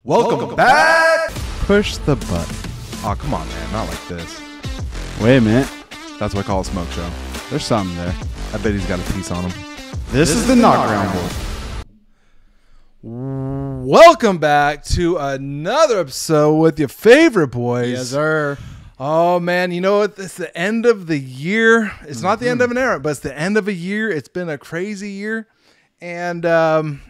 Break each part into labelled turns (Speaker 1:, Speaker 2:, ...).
Speaker 1: Welcome back!
Speaker 2: Push the button.
Speaker 1: Oh, come on, man. Not like this.
Speaker 2: Wait a minute.
Speaker 1: That's what I call a smoke show.
Speaker 2: There's something there.
Speaker 1: I bet he's got a piece on him.
Speaker 2: This is the Knock Round.
Speaker 1: Welcome back to another episode with your favorite boys.
Speaker 2: Yes, sir.
Speaker 1: Oh, man. You know what? It's the end of the year. It's not the end of an era, but it's the end of a year. It's been a crazy year. And I'm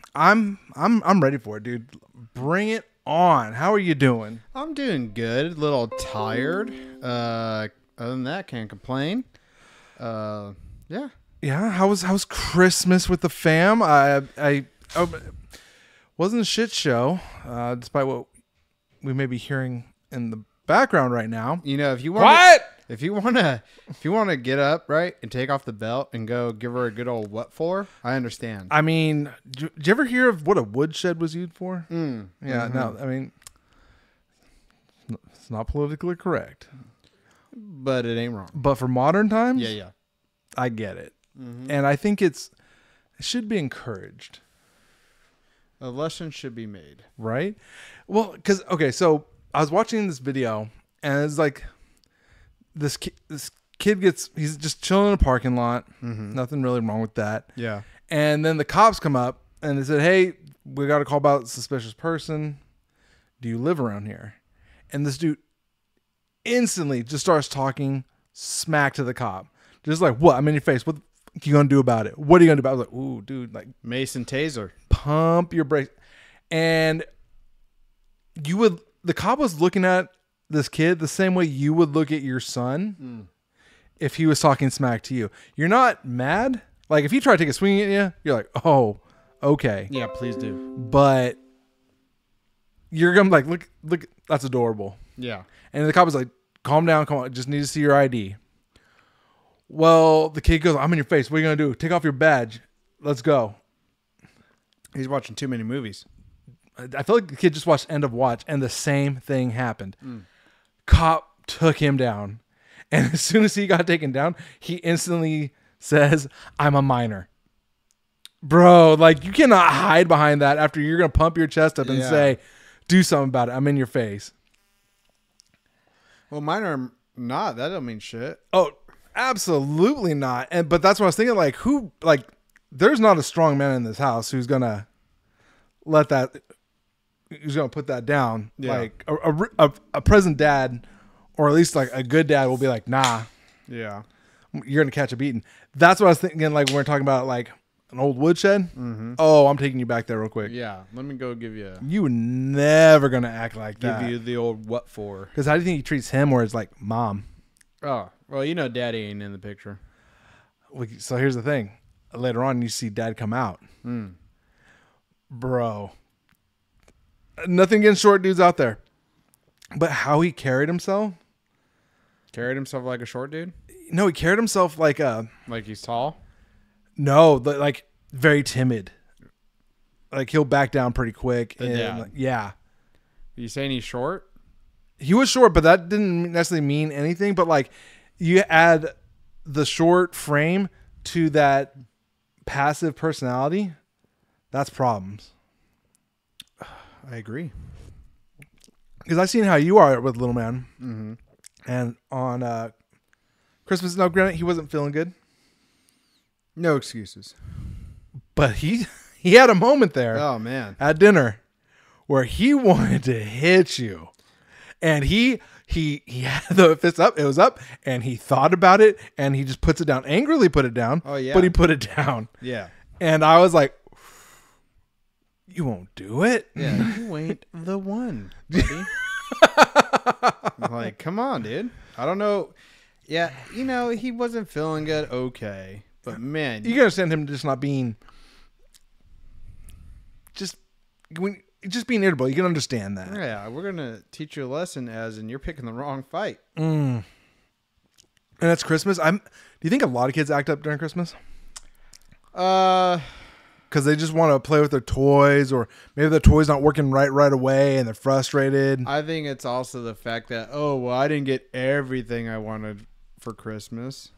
Speaker 1: ready for it, dude. Bring it on. How are you doing?
Speaker 2: I'm doing good. A little tired. Other than that, can't complain. Yeah.
Speaker 1: Yeah. How's Christmas with the fam? I wasn't a shit show, despite what we may be hearing in the background right now.
Speaker 2: You know, if you want to get up, right, and take off the belt and go give her a good old what for, I understand.
Speaker 1: I mean, did you ever hear of what a woodshed was used for? Yeah, no, I mean, it's not politically correct.
Speaker 2: But it ain't wrong.
Speaker 1: But for modern times,
Speaker 2: Yeah.
Speaker 1: I get it. And I think it should be encouraged.
Speaker 2: A lesson should be made.
Speaker 1: Right? Well, because, okay, so I was watching this video, and it's like this kid he's just chilling in a parking lot. Nothing really wrong with that.
Speaker 2: Yeah.
Speaker 1: And then the cops come up, and they said, hey, we got a call about a suspicious person. Do you live around here? And this dude instantly just starts talking smack to the cop. Just like, what? I'm in your face. What you going to do about it? What are you going to do about it? I was like, ooh, dude, like,
Speaker 2: Mason Taser.
Speaker 1: pump your brakes. And the cop was looking at this kid the same way you would look at your son if he was talking smack to you. You're not mad. Like, if he tried to take a swing at you, you're like, oh, okay.
Speaker 2: Yeah, please do.
Speaker 1: But you're going to be like, look, that's adorable.
Speaker 2: Yeah.
Speaker 1: And the cop was like, calm down, come on, just need to see your ID. Well, the kid goes, I'm in your face. What are you going to do? Take off your badge. Let's go.
Speaker 2: He's watching too many movies.
Speaker 1: I feel like the kid just watched End of Watch, and the same thing happened. Cop took him down. And as soon as he got taken down, he instantly says, I'm a minor. Bro, like, you cannot hide behind that after you're going to pump your chest up and say, do something about it. I'm in your face.
Speaker 2: Well, mine are not. That don't mean shit.
Speaker 1: Oh, absolutely not. But that's what I was thinking. Like, there's not a strong man in this house who's going to who's going to put that down.
Speaker 2: Yeah.
Speaker 1: Like a present dad, or at least like a good dad, will be like, nah,
Speaker 2: Yeah.
Speaker 1: you're going to catch a beating. That's what I was thinking. Like, when we're talking about like an old woodshed. Oh, I'm taking you back there real quick.
Speaker 2: Yeah. Let me go give you
Speaker 1: You were never going to act like that.
Speaker 2: give you the old what for.
Speaker 1: Because how do you think he treats him, where it's like, mom?
Speaker 2: Oh, well, you know daddy ain't in the picture.
Speaker 1: So here's the thing. Later on, you see dad come out. Bro. Nothing against short dudes out there. But how he carried himself?
Speaker 2: Carried himself like a short dude?
Speaker 1: No, he carried himself like
Speaker 2: Like he's tall?
Speaker 1: no, like very timid. Like, he'll back down pretty quick.
Speaker 2: The dad.
Speaker 1: Like, yeah.
Speaker 2: Are you saying he's short?
Speaker 1: He was short, but that didn't necessarily mean anything. But like, you add the short frame to that passive personality, that's problems.
Speaker 2: I agree.
Speaker 1: Because I've seen how you are with little man. And on Christmas, now granted, he wasn't feeling good,
Speaker 2: No excuses.
Speaker 1: but he had a moment there
Speaker 2: Oh, man.
Speaker 1: at dinner where he wanted to hit you. And he had the fist up, it was up, and he thought about it, and he just puts it down. Angrily put it down.
Speaker 2: Oh, yeah.
Speaker 1: But he put it down.
Speaker 2: Yeah.
Speaker 1: And I was like, you won't do it?
Speaker 2: Yeah. You ain't the one, buddy. Like, come on, dude. I don't know. Yeah, you know, he wasn't feeling good. Okay. But, man.
Speaker 1: You can understand him just not being just being irritable. You can understand that.
Speaker 2: Yeah, we're going to teach you a lesson as in you're picking the wrong fight.
Speaker 1: And it's Christmas. Do you think a lot of kids act up during Christmas? Because they just want to play with their toys, or maybe the toy's not working right away and they're frustrated.
Speaker 2: I think it's also the fact that, oh, well, I didn't get everything I wanted for Christmas.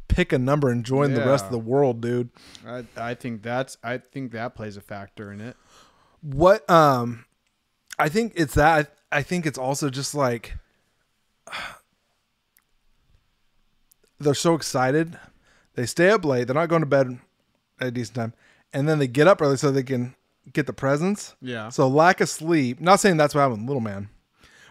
Speaker 1: Pick a number and join the rest of the world, dude.
Speaker 2: I think that plays a factor in it.
Speaker 1: What I think it's that. I think it's also just like they're so excited. They stay up late. They're not going to bed at a decent time. And then they get up early so they can get the presents.
Speaker 2: Yeah.
Speaker 1: So lack of sleep. Not saying that's what happened with Little Man.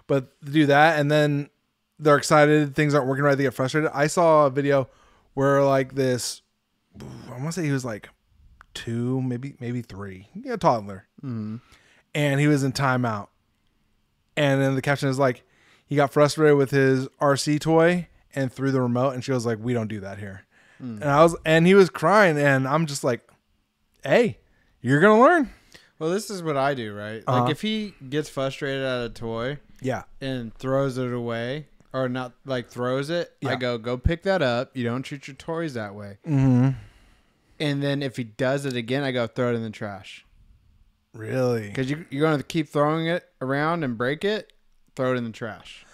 Speaker 1: But do that, and then they're excited. Things aren't working right. They get frustrated. I saw a video where like this, I want to say he was like 2, maybe 3, a toddler, and he was in timeout. And then the caption is like, he got frustrated with his RC toy and threw the remote. And she was like, "We don't do that here." And he was crying, and I'm just like, "Hey, you're gonna learn."
Speaker 2: Well, this is what I do, right? Like if he gets frustrated at a toy.
Speaker 1: Yeah.
Speaker 2: And throws it away, or not like throws it,
Speaker 1: Yeah.
Speaker 2: I go pick that up. You don't treat your toys that way.
Speaker 1: Mm-hmm.
Speaker 2: And then if he does it again, I go throw it in the trash.
Speaker 1: Really?
Speaker 2: Because you're going to keep throwing it around and break it, throw it in the trash.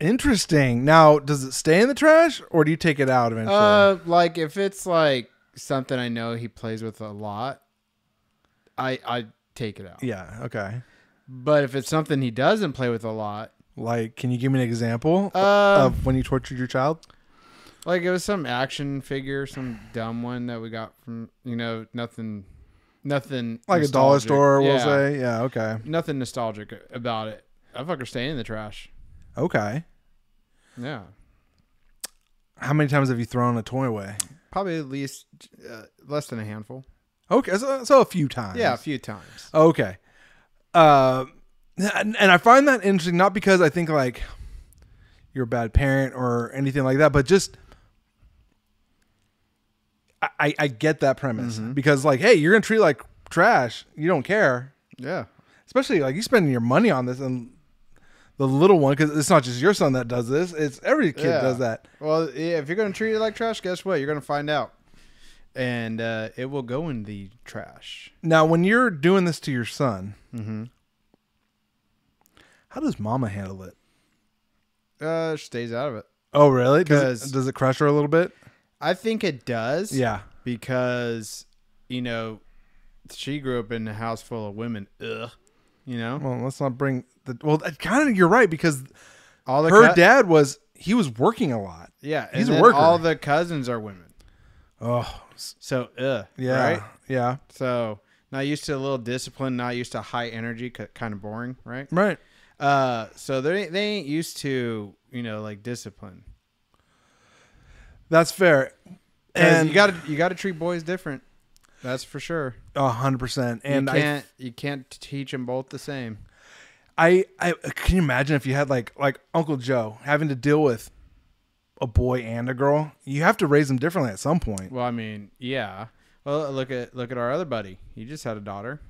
Speaker 1: Interesting. Now, does it stay in the trash, or do you take it out eventually?
Speaker 2: Like if it's like something I know he plays with a lot, I take it out.
Speaker 1: Yeah. Okay.
Speaker 2: But if it's something he doesn't play with a lot,
Speaker 1: Like, can you give me an example of when you tortured your child?
Speaker 2: like it was some action figure, some dumb one that we got from, nothing
Speaker 1: Like a dollar
Speaker 2: nostalgic.
Speaker 1: store, we'll
Speaker 2: Yeah.
Speaker 1: say. Yeah. Okay.
Speaker 2: Nothing nostalgic about it. That fucker staying in the trash.
Speaker 1: Okay.
Speaker 2: Yeah.
Speaker 1: How many times have you thrown a toy away?
Speaker 2: Probably at least less than a handful.
Speaker 1: Okay. So a few times.
Speaker 2: Yeah, a few times.
Speaker 1: Okay. And I find that interesting, not because I think like you're a bad parent or anything like that, but just I get that premise because like, hey, you're gonna treat it like trash. You don't care,
Speaker 2: Yeah.
Speaker 1: especially like you spending your money on this and the little one, because it's not just your son that does this; it's every kid
Speaker 2: Yeah.
Speaker 1: does that.
Speaker 2: Well, yeah, if you're going to treat it like trash, guess what? You're going to find out. And it will go in the trash.
Speaker 1: Now, when you're doing this to your son,
Speaker 2: Mm-hmm.
Speaker 1: how does Mama handle it?
Speaker 2: Stays out of it.
Speaker 1: Oh, really?
Speaker 2: 'Cause-
Speaker 1: Does it crush her a little bit?
Speaker 2: I think it does.
Speaker 1: Yeah.
Speaker 2: Because, she grew up in a house full of women. Ugh.
Speaker 1: Well, let's not bring the. Well, kind of, you're right, because
Speaker 2: All the
Speaker 1: her dad was working a lot.
Speaker 2: Yeah.
Speaker 1: he's
Speaker 2: and
Speaker 1: a
Speaker 2: then
Speaker 1: worker.
Speaker 2: all the cousins are women.
Speaker 1: Oh,
Speaker 2: So,
Speaker 1: yeah,
Speaker 2: Right?
Speaker 1: yeah,
Speaker 2: So, not used to a little discipline, not used to high energy, kind of boring, right?
Speaker 1: right.
Speaker 2: So they ain't used to, like discipline.
Speaker 1: That's fair.
Speaker 2: And
Speaker 1: And
Speaker 2: you gotta treat boys different. That's for sure.
Speaker 1: 100%. And
Speaker 2: You can't teach them both the same.
Speaker 1: I can you imagine if you had like Uncle Joe having to deal with a boy and a girl? You have to raise them differently at some point.
Speaker 2: Well, I mean, yeah. Well, look at our other buddy. He just had a daughter.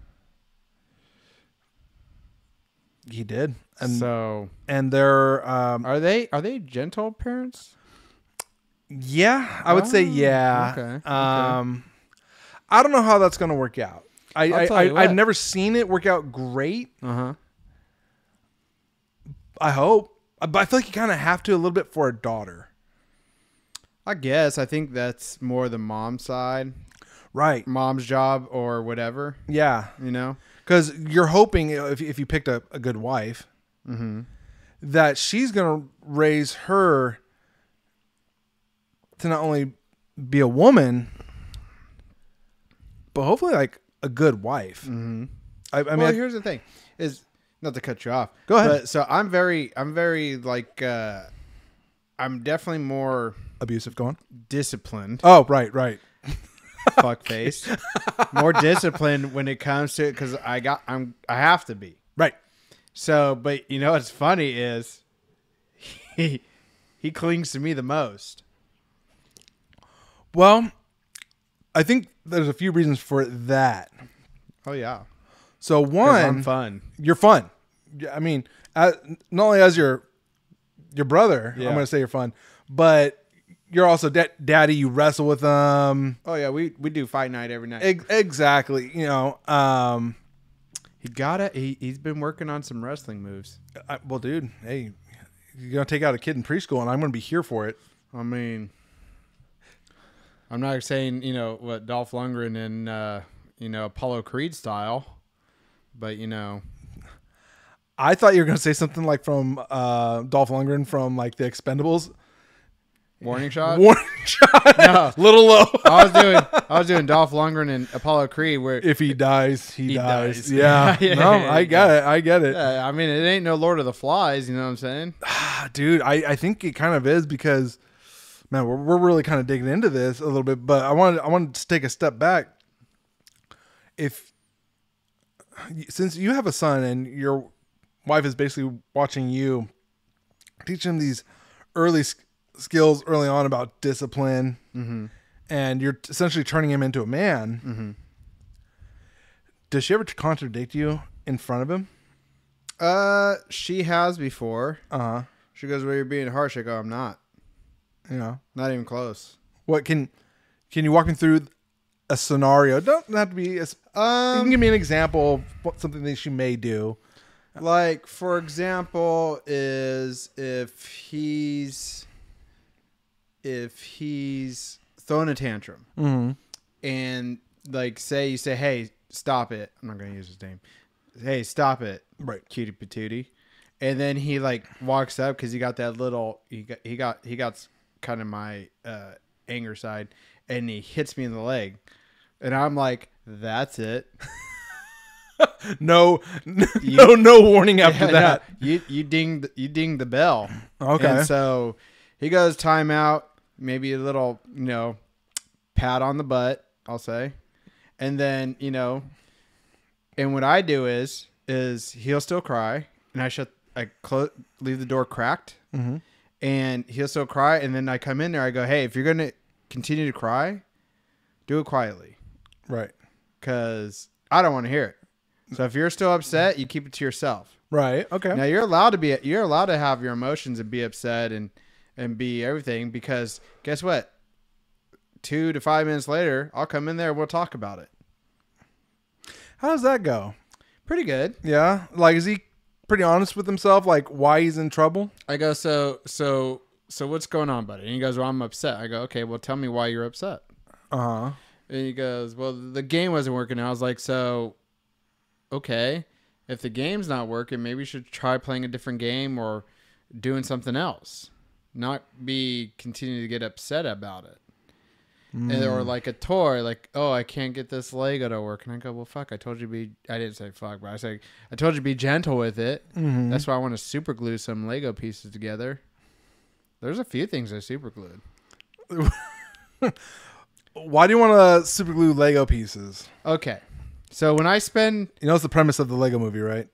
Speaker 1: He did, and
Speaker 2: So
Speaker 1: and they're
Speaker 2: are they gentle parents?
Speaker 1: yeah, I would say yeah.
Speaker 2: okay.
Speaker 1: I don't know how that's gonna work out.
Speaker 2: I'll tell you
Speaker 1: I've
Speaker 2: what.
Speaker 1: never seen it work out great.
Speaker 2: Uh-huh.
Speaker 1: I hope, but I feel like you kind of have to a little bit for a daughter,
Speaker 2: I guess. I think that's more the mom side,
Speaker 1: right?
Speaker 2: mom's job or whatever.
Speaker 1: Yeah, because you're hoping if you picked a good wife, that she's gonna raise her to not only be a woman, but hopefully like a good wife.
Speaker 2: Mm-hmm.
Speaker 1: I mean,
Speaker 2: Well, here's the thing: is not to cut you off.
Speaker 1: Go ahead.
Speaker 2: But, so I'm very like I'm definitely more
Speaker 1: abusive. Go on.
Speaker 2: disciplined.
Speaker 1: Oh, right.
Speaker 2: Fuck face. More disciplined when it comes to it because I have to be.
Speaker 1: Right.
Speaker 2: So, but what's funny is he clings to me the most.
Speaker 1: Well, I think there's a few reasons for that.
Speaker 2: Oh yeah.
Speaker 1: So
Speaker 2: 'Cause
Speaker 1: one,
Speaker 2: I'm fun.
Speaker 1: you're fun. I mean, not only as your brother,
Speaker 2: Yeah.
Speaker 1: I'm going to say you're fun, but you're also daddy. You wrestle with them.
Speaker 2: Oh yeah, we do fight night every night.
Speaker 1: Exactly.
Speaker 2: He's been working on some wrestling moves.
Speaker 1: Well, dude, hey, you're going to take out a kid in preschool and I'm going to be here for it.
Speaker 2: I mean, I'm not saying, what Dolph Lundgren and, Apollo Creed style, but,
Speaker 1: I thought you were gonna say something like from Dolph Lundgren from like the Expendables.
Speaker 2: Warning shot.
Speaker 1: Warning shot.
Speaker 2: No.
Speaker 1: Little low.
Speaker 2: I was doing Dolph Lundgren and Apollo Creed where
Speaker 1: If he dies, he dies.
Speaker 2: dies.
Speaker 1: Yeah.
Speaker 2: Yeah,
Speaker 1: No,
Speaker 2: yeah,
Speaker 1: I get it. I get it.
Speaker 2: I mean, it ain't no Lord of the Flies, you know what I'm saying?
Speaker 1: Dude, I think it kind of is because, man, we're really kind of digging into this a little bit. But I wanted to take a step back. Since you have a son and your wife is basically watching you, teach him these early skills early on about discipline, and you're essentially turning him into a man. Does she ever contradict you in front of him?
Speaker 2: She has before. She goes, "Well, you're being harsh." I go, "I'm not.
Speaker 1: You know,
Speaker 2: Not even close."
Speaker 1: what can you walk me through a scenario? It doesn't have to be. You can give me an example of something that she may do.
Speaker 2: Like, for example, is if he's throwing a tantrum, and like you say, "Hey, stop it." I'm not gonna use his name. "Hey, stop it."
Speaker 1: Right.
Speaker 2: Cutie patootie. And then he like walks up because he got that little he got kind of my anger side, and he hits me in the leg, and I'm like, "That's it."
Speaker 1: No warning after
Speaker 2: Yeah,
Speaker 1: that.
Speaker 2: no, you ding the bell.
Speaker 1: Okay.
Speaker 2: And so he goes timeout, maybe a little pat on the butt, I'll say, and then and what I do is he'll still cry, and leave the door cracked, and he'll still cry, and then I come in there, I go, "Hey, if you're gonna continue to cry, do it quietly,
Speaker 1: Right.
Speaker 2: because I don't want to hear it. So if you're still upset, you keep it to yourself."
Speaker 1: Right. Okay.
Speaker 2: Now you're allowed to have your emotions and be upset and be everything, because guess what? 2 to 5 minutes later, I'll come in there and we'll talk about it.
Speaker 1: How does that go?
Speaker 2: Pretty good.
Speaker 1: Yeah. Like, is he pretty honest with himself? Like, why he's in trouble?
Speaker 2: I go, so what's going on, buddy? And he goes, "Well, I'm upset." I go, "Okay, well, tell me why you're upset."
Speaker 1: And
Speaker 2: he goes, "Well, the game wasn't working." I was like, "So, okay, if the game's not working, maybe you should try playing a different game or doing something else, not be continuing to get upset about it." Or like a toy, like, "Oh, I can't get this Lego to work." And I go, "Well, fuck, I told you I didn't say fuck, but I told you to be gentle with it. That's why I want to super glue some Lego pieces together." There's a few things I super glued.
Speaker 1: Why do you want to super glue Lego pieces?
Speaker 2: Okay. So when I spend,
Speaker 1: It's the premise of the Lego movie, right?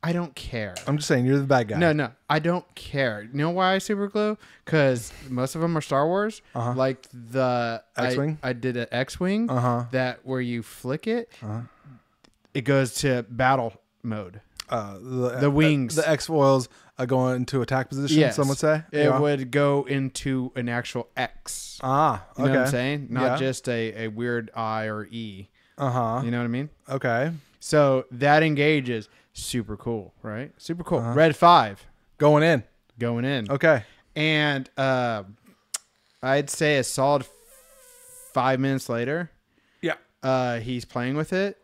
Speaker 2: I don't care.
Speaker 1: I'm just saying, you're the bad guy.
Speaker 2: No, I don't care. You know why I super glue? Because most of them are Star Wars. Like the
Speaker 1: X-Wing?
Speaker 2: I did an X-Wing that where you flick it, it goes to battle mode. The wings.
Speaker 1: The X-foils go into attack position,
Speaker 2: Yes.
Speaker 1: some would say?
Speaker 2: It would go into an actual X.
Speaker 1: Okay.
Speaker 2: You know what I'm saying? Not
Speaker 1: Yeah.
Speaker 2: just a weird I or E.
Speaker 1: Uh-huh.
Speaker 2: You know what I mean?
Speaker 1: Okay.
Speaker 2: So that engages. Super cool, right? Super cool. Red 5
Speaker 1: Going in.
Speaker 2: going in.
Speaker 1: Okay.
Speaker 2: And I'd say a solid 5 minutes later,
Speaker 1: Yeah.
Speaker 2: he's playing with it,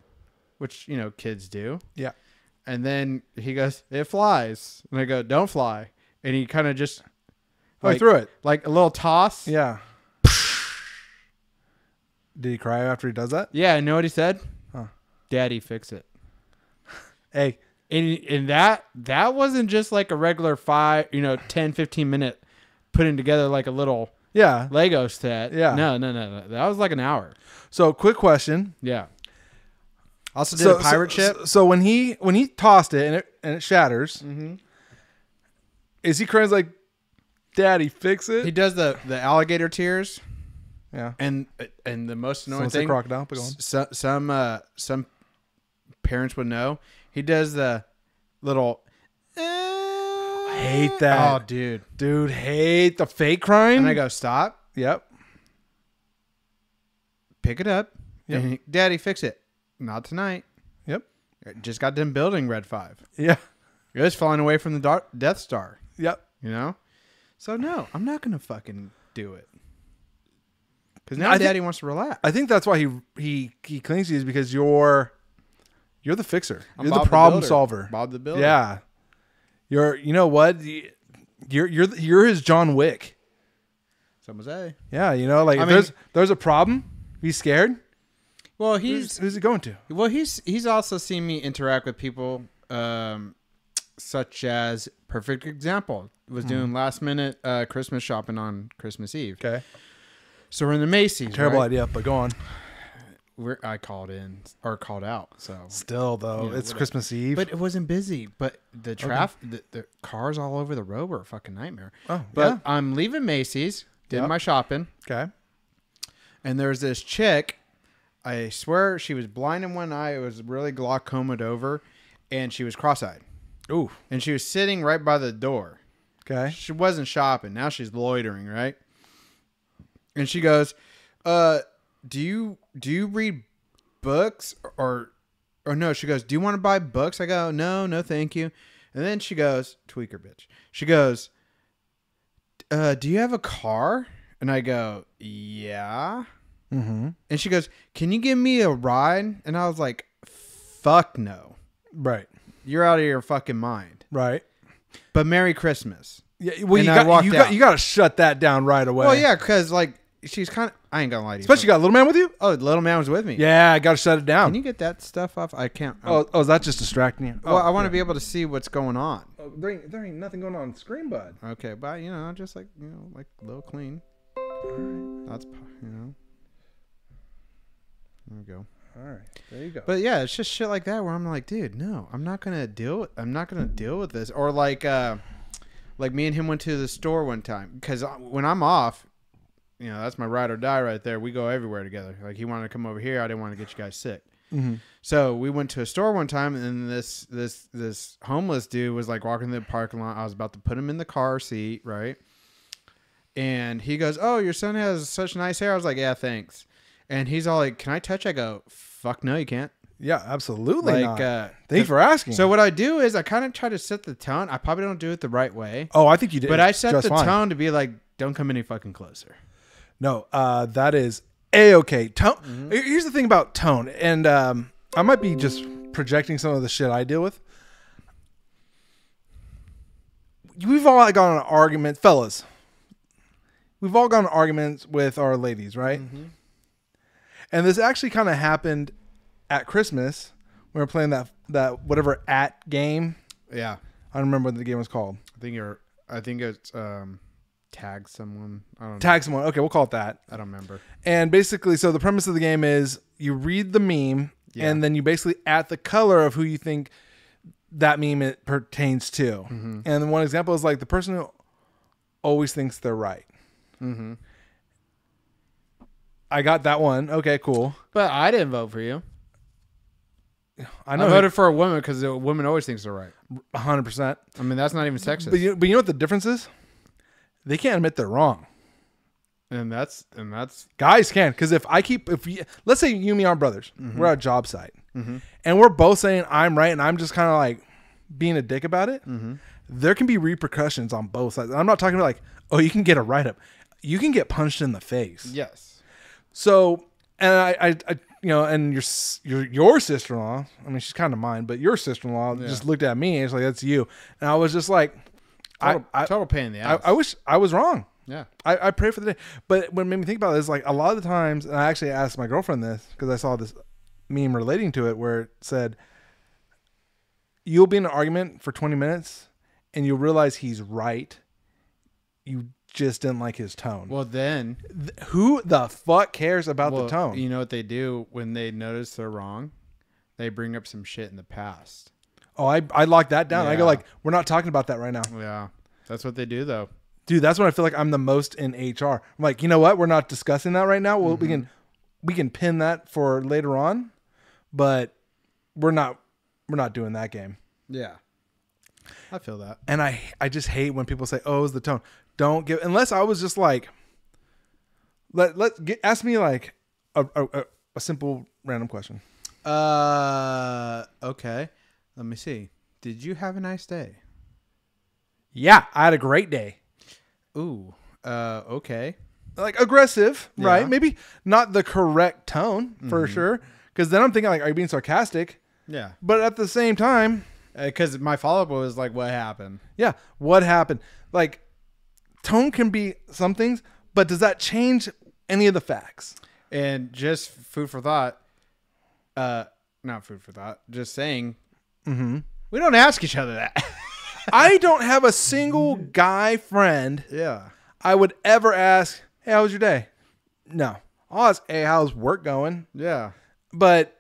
Speaker 2: which, kids do.
Speaker 1: Yeah.
Speaker 2: And then he goes, "It flies." And I go, "Don't fly." And he kind of just
Speaker 1: I threw it.
Speaker 2: like a little toss.
Speaker 1: Yeah. Did he cry after he does that?
Speaker 2: Yeah, and know what he said?
Speaker 1: Huh.
Speaker 2: "Daddy, fix it."
Speaker 1: Hey.
Speaker 2: And that wasn't just like a regular 10, 15 minute putting together like a little
Speaker 1: Yeah.
Speaker 2: Lego set.
Speaker 1: Yeah.
Speaker 2: No. That was like an hour.
Speaker 1: So, quick question.
Speaker 2: Yeah. Also did a pirate ship.
Speaker 1: So when he tossed it and it shatters, is he crying like, "Daddy, fix it"?
Speaker 2: He does the alligator tears,
Speaker 1: Yeah.
Speaker 2: and the most annoying
Speaker 1: Someone say
Speaker 2: thing,
Speaker 1: crocodile. But go on.
Speaker 2: some parents would know. He does the little.
Speaker 1: I hate that.
Speaker 2: Oh, dude.
Speaker 1: Dude, hate the fake crying.
Speaker 2: And I go, "Stop.
Speaker 1: Yep.
Speaker 2: Pick it up.
Speaker 1: Yep.
Speaker 2: And Daddy, fix it. Not tonight.
Speaker 1: Yep.
Speaker 2: Just got done building Red 5.
Speaker 1: Yeah.
Speaker 2: It was falling away from the Death Star.
Speaker 1: Yep.
Speaker 2: So no, I'm not gonna fucking do it. Because
Speaker 1: I
Speaker 2: now
Speaker 1: think-
Speaker 2: Daddy wants to relax.
Speaker 1: I think that's why he clings to you is because you're the fixer.
Speaker 2: I'm
Speaker 1: You're
Speaker 2: Bob
Speaker 1: the problem
Speaker 2: Builder.
Speaker 1: solver.
Speaker 2: Bob the Builder.
Speaker 1: Yeah. You know what? You're his John Wick.
Speaker 2: Some say.
Speaker 1: Yeah, you know, like
Speaker 2: I
Speaker 1: if
Speaker 2: mean-
Speaker 1: there's a problem, he's scared.
Speaker 2: Well,
Speaker 1: Who's he going to?
Speaker 2: he's also seen me interact with people, such as perfect example was doing last minute Christmas shopping on Christmas Eve.
Speaker 1: Okay,
Speaker 2: So we're in the Macy's.
Speaker 1: terrible
Speaker 2: right?
Speaker 1: idea, but go on.
Speaker 2: I called in or called out. So,
Speaker 1: Still though,
Speaker 2: Yeah,
Speaker 1: it's
Speaker 2: whatever.
Speaker 1: Christmas Eve.
Speaker 2: but it wasn't busy. But the traffic, the cars all over the road were a fucking nightmare.
Speaker 1: Oh,
Speaker 2: But
Speaker 1: yeah.
Speaker 2: I'm leaving Macy's, did
Speaker 1: Yep.
Speaker 2: my shopping,
Speaker 1: Okay.
Speaker 2: and there's this chick. I swear she was blind in one eye. It was really glaucomaed over, and she was cross-eyed.
Speaker 1: Ooh.
Speaker 2: And she was sitting right by the door.
Speaker 1: Okay.
Speaker 2: She wasn't shopping. Now she's loitering, right? And she goes, do you read books or no?" She goes, "Do you want to buy books?" I go, no, thank you." And then she goes, tweaker bitch. She goes, "Do you have a car?" And I go, "Yeah."
Speaker 1: Mm-hmm.
Speaker 2: And she goes, "Can you give me a ride?" And I was like, "Fuck no.
Speaker 1: Right.
Speaker 2: You're out of your fucking mind."
Speaker 1: Right.
Speaker 2: But Merry Christmas.
Speaker 1: Yeah. Well,
Speaker 2: And
Speaker 1: you
Speaker 2: I walked
Speaker 1: got
Speaker 2: out.
Speaker 1: you got to shut that down right away.
Speaker 2: Well, yeah, because like she's kind of. I ain't gonna lie to you.
Speaker 1: Especially you got a little man with you.
Speaker 2: Oh, the little man was with me.
Speaker 1: Yeah, I got to shut it down.
Speaker 2: Can you get that stuff off? I can't.
Speaker 1: Oh, is that just distracting you?
Speaker 2: Well, I want to be able to see what's going on.
Speaker 1: Oh, there ain't nothing going on screen, bud.
Speaker 2: Okay, but just like like a little clean. That's There we go.
Speaker 1: All right, there you go.
Speaker 2: But yeah, it's just shit like that where I'm like, dude, no, I'm not gonna deal with this. Or like me and him went to the store one time because when I'm off, that's my ride or die right there. We go everywhere together. Like he wanted to come over here, I didn't want to get you guys sick.
Speaker 1: Mm-hmm.
Speaker 2: So we went to a store one time, and this homeless dude was like walking through the parking lot. I was about to put him in the car seat, right? And he goes, "Oh, your son has such nice hair." I was like, "Yeah, thanks." And he's all like, "Can I touch?" I go, "Fuck no, you can't."
Speaker 1: Yeah, absolutely
Speaker 2: Like,
Speaker 1: not. Thanks for asking.
Speaker 2: So what I do is I kind of try to set the tone. I probably don't do it the right way,
Speaker 1: oh, I think you did.
Speaker 2: but I set
Speaker 1: just
Speaker 2: the
Speaker 1: fine.
Speaker 2: tone to be like, "Don't come any fucking closer."
Speaker 1: No, that is a-okay. Tone. Here's the thing about tone, and I might be just projecting some of the shit I deal with. We've all gotten in arguments, fellas. We've all gotten in arguments with our ladies, right?
Speaker 2: Mm-hmm.
Speaker 1: And this actually kind of happened at Christmas. We were playing that whatever at game.
Speaker 2: Yeah,
Speaker 1: I don't remember what the game was called.
Speaker 2: I think it's tag someone. I don't know.
Speaker 1: Tag someone. Okay, we'll call it that.
Speaker 2: I don't remember.
Speaker 1: And basically, so the premise of the game is you read the meme,
Speaker 2: Yeah.
Speaker 1: and then you basically add the color of who you think that meme it pertains to.
Speaker 2: Mm-hmm.
Speaker 1: And one example is like the person who always thinks they're right.
Speaker 2: Mm-hmm.
Speaker 1: I got that one. Okay, cool.
Speaker 2: But I didn't vote for you.
Speaker 1: I
Speaker 2: I
Speaker 1: know
Speaker 2: voted for a woman because a woman always thinks they're right.
Speaker 1: 100%.
Speaker 2: I mean, that's not even sexist.
Speaker 1: But you know what the difference is? They can't admit they're wrong.
Speaker 2: and that's
Speaker 1: Guys can, because let's say you and me are brothers,
Speaker 2: Mm-hmm.
Speaker 1: we're at a job site, and we're both saying I'm right, and I'm just kind of like being a dick about it.
Speaker 2: Mm-hmm.
Speaker 1: There can be repercussions on both sides. I'm not talking about like, oh, you can get a write up, you can get punched in the face.
Speaker 2: yes.
Speaker 1: So, and I and your sister-in-law, I mean, she's kind of mine, but your sister-in-law just looked at me and it's like, that's you, and I was just like,
Speaker 2: Total pain in the ass.
Speaker 1: I wish I was wrong.
Speaker 2: Yeah.
Speaker 1: I pray for the day. But what made me think about it is like a lot of the times, and I actually asked my girlfriend this because I saw this meme relating to it where it said, you'll be in an argument for 20 minutes and you'll realize he's right. You just didn't like his tone.
Speaker 2: Well, then
Speaker 1: Who the fuck cares about the
Speaker 2: well,
Speaker 1: tone?
Speaker 2: You know what they do when they notice they're wrong? They bring up some shit in the past.
Speaker 1: Oh, I lock that down. I go
Speaker 2: Yeah.
Speaker 1: like, we're not talking about that right now.
Speaker 2: Yeah. That's what they do, though.
Speaker 1: Dude, that's when I feel like I'm the most in HR. I'm like, you know what? We're not discussing that right now. Well, we can pin that for later on, but we're not doing that game.
Speaker 2: Yeah. I feel that.
Speaker 1: And I just hate when people say, "Oh, it's the tone." Don't give unless I was just like, ask me like a simple random question.
Speaker 2: Okay. Let me see. Did you have a nice day?
Speaker 1: Yeah, I had a great day.
Speaker 2: Ooh. Okay.
Speaker 1: Like aggressive,
Speaker 2: Yeah.
Speaker 1: right? Maybe not the correct tone for sure. Because then I'm thinking like, are you being sarcastic?
Speaker 2: Yeah.
Speaker 1: But at the same time,
Speaker 2: Because my follow up was like, what happened?
Speaker 1: Yeah. What happened? Like, tone can be some things, but does that change any of the facts?
Speaker 2: And just food for thought. Not food for thought. Just saying. We don't ask each other that.
Speaker 1: I don't have a single guy friend
Speaker 2: Yeah.
Speaker 1: I would ever ask, hey, how was your day? No. I'll ask, hey, how's work going?
Speaker 2: Yeah.
Speaker 1: But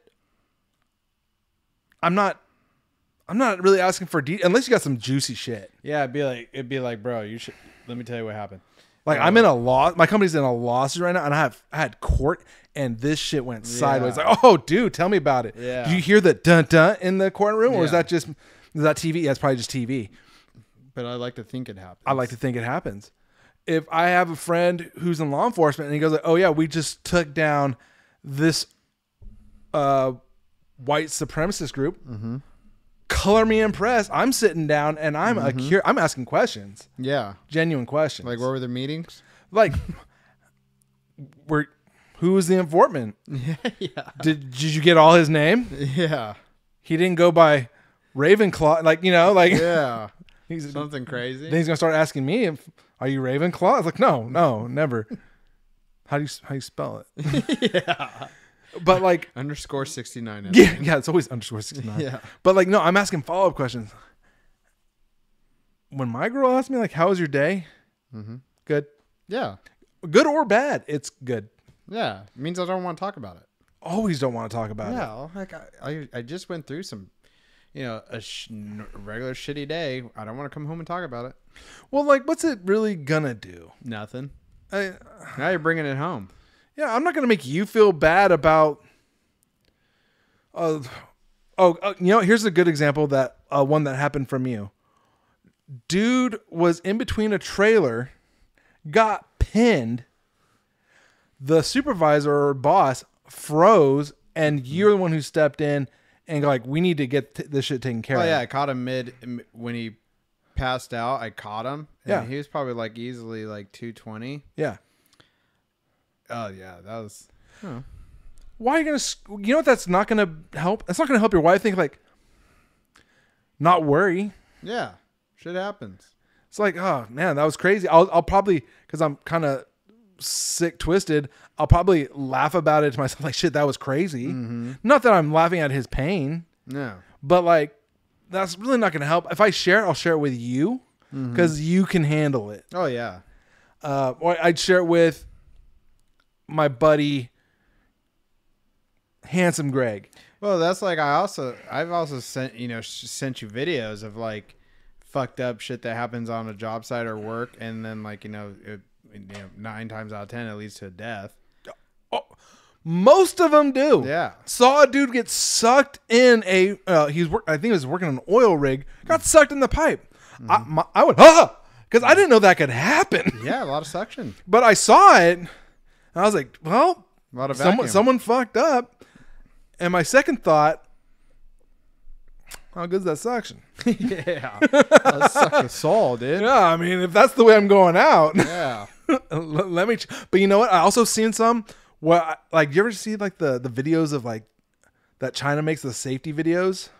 Speaker 1: I'm not really asking for unless you got some juicy shit.
Speaker 2: Yeah. It'd be like, bro, you should. Let me tell you what happened.
Speaker 1: Like I'm in a law. My company's in a lawsuit right now, and I had court, and this shit went sideways. Like, oh, dude, tell me about it.
Speaker 2: Yeah.
Speaker 1: Do you hear the dun dun in the courtroom, or is
Speaker 2: Yeah.
Speaker 1: that TV? Yeah, it's probably just TV.
Speaker 2: But I like to think it happened.
Speaker 1: I like to think it happens. If I have a friend who's in law enforcement and he goes like, "Oh yeah, we just took down this white supremacist group," color me impressed. I'm sitting down and I'm I'm asking questions,
Speaker 2: Yeah.
Speaker 1: genuine questions.
Speaker 2: Like, what were the meetings?
Speaker 1: Like, who was the informant?
Speaker 2: Yeah.
Speaker 1: Did you get all his name?
Speaker 2: Yeah.
Speaker 1: He didn't go by Ravenclaw. Like, like
Speaker 2: Yeah.
Speaker 1: he's
Speaker 2: Something crazy.
Speaker 1: then he's gonna start asking me, "Are you Ravenclaw?" I was like, no, never. How do you spell it?
Speaker 2: Yeah.
Speaker 1: But like,
Speaker 2: Underscore 69.
Speaker 1: yeah, it's always underscore 69.
Speaker 2: Yeah.
Speaker 1: But like, no, I'm asking follow-up questions. When my girl asks me like, "How was your day?" Good,
Speaker 2: Yeah.
Speaker 1: good or bad, it's good.
Speaker 2: Yeah. It means I don't want to talk about it.
Speaker 1: Always don't want to talk about it.
Speaker 2: Yeah. Like I just went through some, a regular shitty day. I don't want to come home and talk about it.
Speaker 1: Well, like, what's it really gonna do?
Speaker 2: Nothing.
Speaker 1: I,
Speaker 2: Now you're bringing it home.
Speaker 1: yeah, I'm not gonna make you feel bad about. Here's a good example that one that happened from you. Dude was in between a trailer, got pinned. The supervisor or boss froze, and you're the one who stepped in and like, we need to get this shit taken care
Speaker 2: Oh
Speaker 1: of.
Speaker 2: yeah, I caught him when he passed out. I caught him. And
Speaker 1: Yeah.
Speaker 2: he was probably like easily like 220.
Speaker 1: Yeah.
Speaker 2: Oh yeah, that was. Oh.
Speaker 1: Why are you gonna? You know what? That's not gonna help. That's not gonna help your wife think like. Not worry.
Speaker 2: Yeah, shit happens.
Speaker 1: It's like, oh man, that was crazy. I'll probably, because I'm kind of sick twisted, I'll probably laugh about it to myself like, shit, that was crazy. Not that I'm laughing at his pain,
Speaker 2: No.
Speaker 1: but like, that's really not going to help. If I share it, I'll share it with you because you can handle it.
Speaker 2: Oh yeah.
Speaker 1: Or I'd share it with my buddy, Handsome Greg.
Speaker 2: Well, that's like I've also sent sent you videos of like fucked up shit that happens on a job site or work, and then like 9 times out of 10 it leads to death.
Speaker 1: Oh, most of them do.
Speaker 2: Yeah.
Speaker 1: Saw a dude get sucked in I think he was working on an oil rig, got sucked in the pipe. I went, because I didn't know that could happen.
Speaker 2: Yeah, a lot of suction.
Speaker 1: But I saw it, and I was like, well,
Speaker 2: A lot of vacuum.
Speaker 1: someone fucked up. And my second thought, how good's that suction?
Speaker 2: Yeah. That sucked the soul, dude.
Speaker 1: Yeah, I mean, if that's the way I'm going out,
Speaker 2: Yeah.
Speaker 1: let me. But you know what? I also seen some. Like, you ever see like the videos of like that China makes, the safety videos,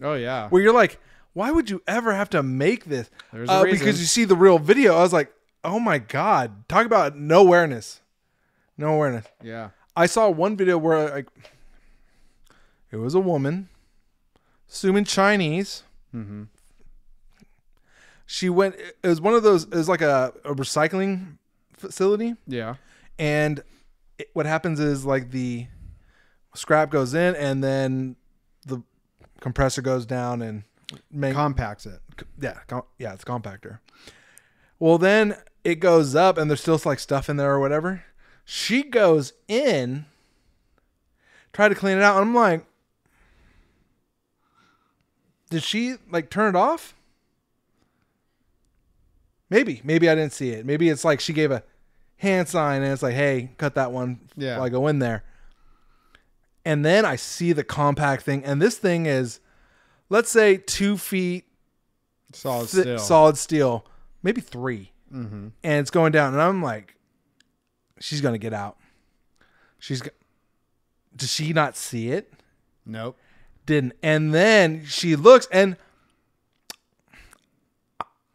Speaker 2: Oh yeah.
Speaker 1: where you're like, why would you ever have to make this?
Speaker 2: There's a reason.
Speaker 1: Because you see the real video. I was like, oh my god, talk about no awareness. No awareness.
Speaker 2: Yeah.
Speaker 1: I saw one video where like it was a woman, assuming Chinese.
Speaker 2: Mm-hmm.
Speaker 1: She went. It was one of those. It was like a recycling facility,
Speaker 2: Yeah.
Speaker 1: and what happens is like the scrap goes in, and then the compressor goes down and
Speaker 2: Compacts it.
Speaker 1: yeah, it's a compactor. Well, then it goes up, and there's still like stuff in there or whatever. She goes in, try to clean it out, and I'm like, did she like turn it off? Maybe I didn't see it. Maybe it's like she gave a hand sign, and it's like, hey, cut that one
Speaker 2: Yeah.
Speaker 1: while I go in there. And then I see the compact thing, and this thing is, let's say 2 feet
Speaker 2: Solid
Speaker 1: thick,
Speaker 2: steel.
Speaker 1: solid steel, maybe 3.
Speaker 2: Mm-hmm.
Speaker 1: And it's going down, and I'm like, she's gonna get out. Does she not see it?
Speaker 2: Nope.
Speaker 1: Didn't. And then she looks, and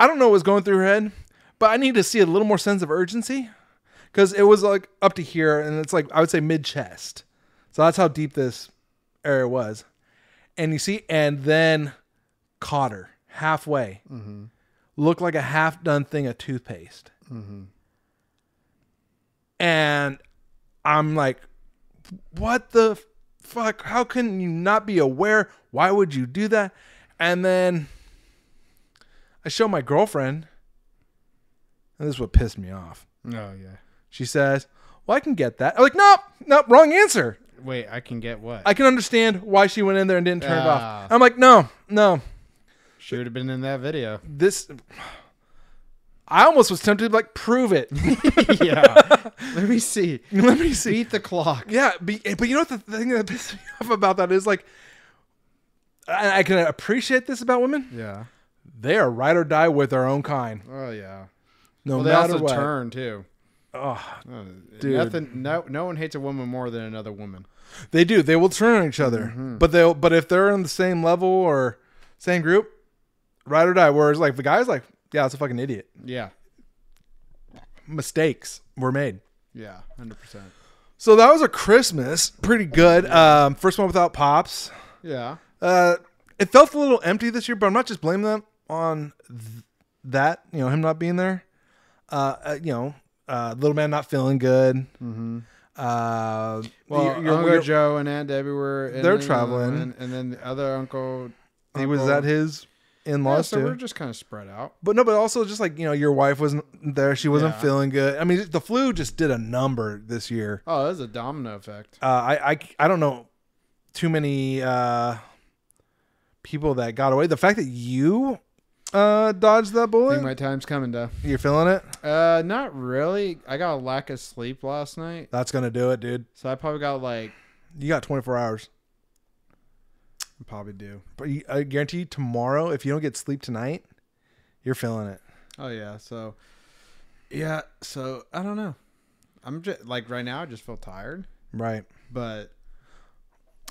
Speaker 1: I don't know what was going through her head, but I need to see a little more sense of urgency because it was like up to here, and it's like I would say mid chest. So that's how deep this area was. And you see, and then caught her halfway. Mm-hmm. Looked like a half done thing of toothpaste. Mm-hmm. And I'm like, what the fuck? How can you not be aware? Why would you do that? And then I show my girlfriend, and this is what pissed me off.
Speaker 2: Oh, yeah.
Speaker 1: She says, well, I can get that. I'm like, nope, wrong answer.
Speaker 2: Wait, I can get what?
Speaker 1: I can understand why she went in there and didn't turn it off. I'm like, no.
Speaker 2: She would have been in that video.
Speaker 1: I almost was tempted to be like, prove it.
Speaker 2: Yeah. Let me see. Beat the clock.
Speaker 1: Yeah, but you know what the thing that pisses me off about that is like, I can appreciate this about women.
Speaker 2: Yeah.
Speaker 1: They are ride or die with their own kind.
Speaker 2: Oh, yeah.
Speaker 1: No
Speaker 2: well,
Speaker 1: matter
Speaker 2: they also
Speaker 1: what.
Speaker 2: turn, too.
Speaker 1: Oh, dude.
Speaker 2: No one hates a woman more than another woman.
Speaker 1: They do. They will turn on each other.
Speaker 2: Mm-hmm.
Speaker 1: But if they're in the same level or same group, ride or die. Whereas like the guy's like, yeah, it's a fucking idiot.
Speaker 2: Yeah.
Speaker 1: Mistakes were made.
Speaker 2: Yeah, 100%.
Speaker 1: So that was a Christmas. Pretty good. First one without Pops.
Speaker 2: Yeah.
Speaker 1: It felt a little empty this year, but I'm not just blaming them on that, him not being there. Little man not feeling good.
Speaker 2: Mm-hmm.
Speaker 1: Uncle
Speaker 2: Joe and Aunt Debbie were
Speaker 1: they're traveling.
Speaker 2: And then the other uncle
Speaker 1: he was at his in-laws
Speaker 2: so
Speaker 1: too.
Speaker 2: we're just kind of spread out.
Speaker 1: But also just like, your wife wasn't there. She wasn't feeling good. I mean, the flu just did a number this year.
Speaker 2: Oh, that's a domino effect.
Speaker 1: I don't know too many people that got away. The fact that you dodged that
Speaker 2: I
Speaker 1: bullet.
Speaker 2: think my time's coming, though.
Speaker 1: You're feeling it?
Speaker 2: Not really. I got a lack of sleep last night.
Speaker 1: That's going to do it, dude.
Speaker 2: So I probably got
Speaker 1: You got 24 hours.
Speaker 2: I probably do.
Speaker 1: But I guarantee you tomorrow, if you don't get sleep tonight, you're feeling it.
Speaker 2: Oh, yeah. So, I don't know. I'm just, right now, I just feel tired.
Speaker 1: Right.
Speaker 2: But,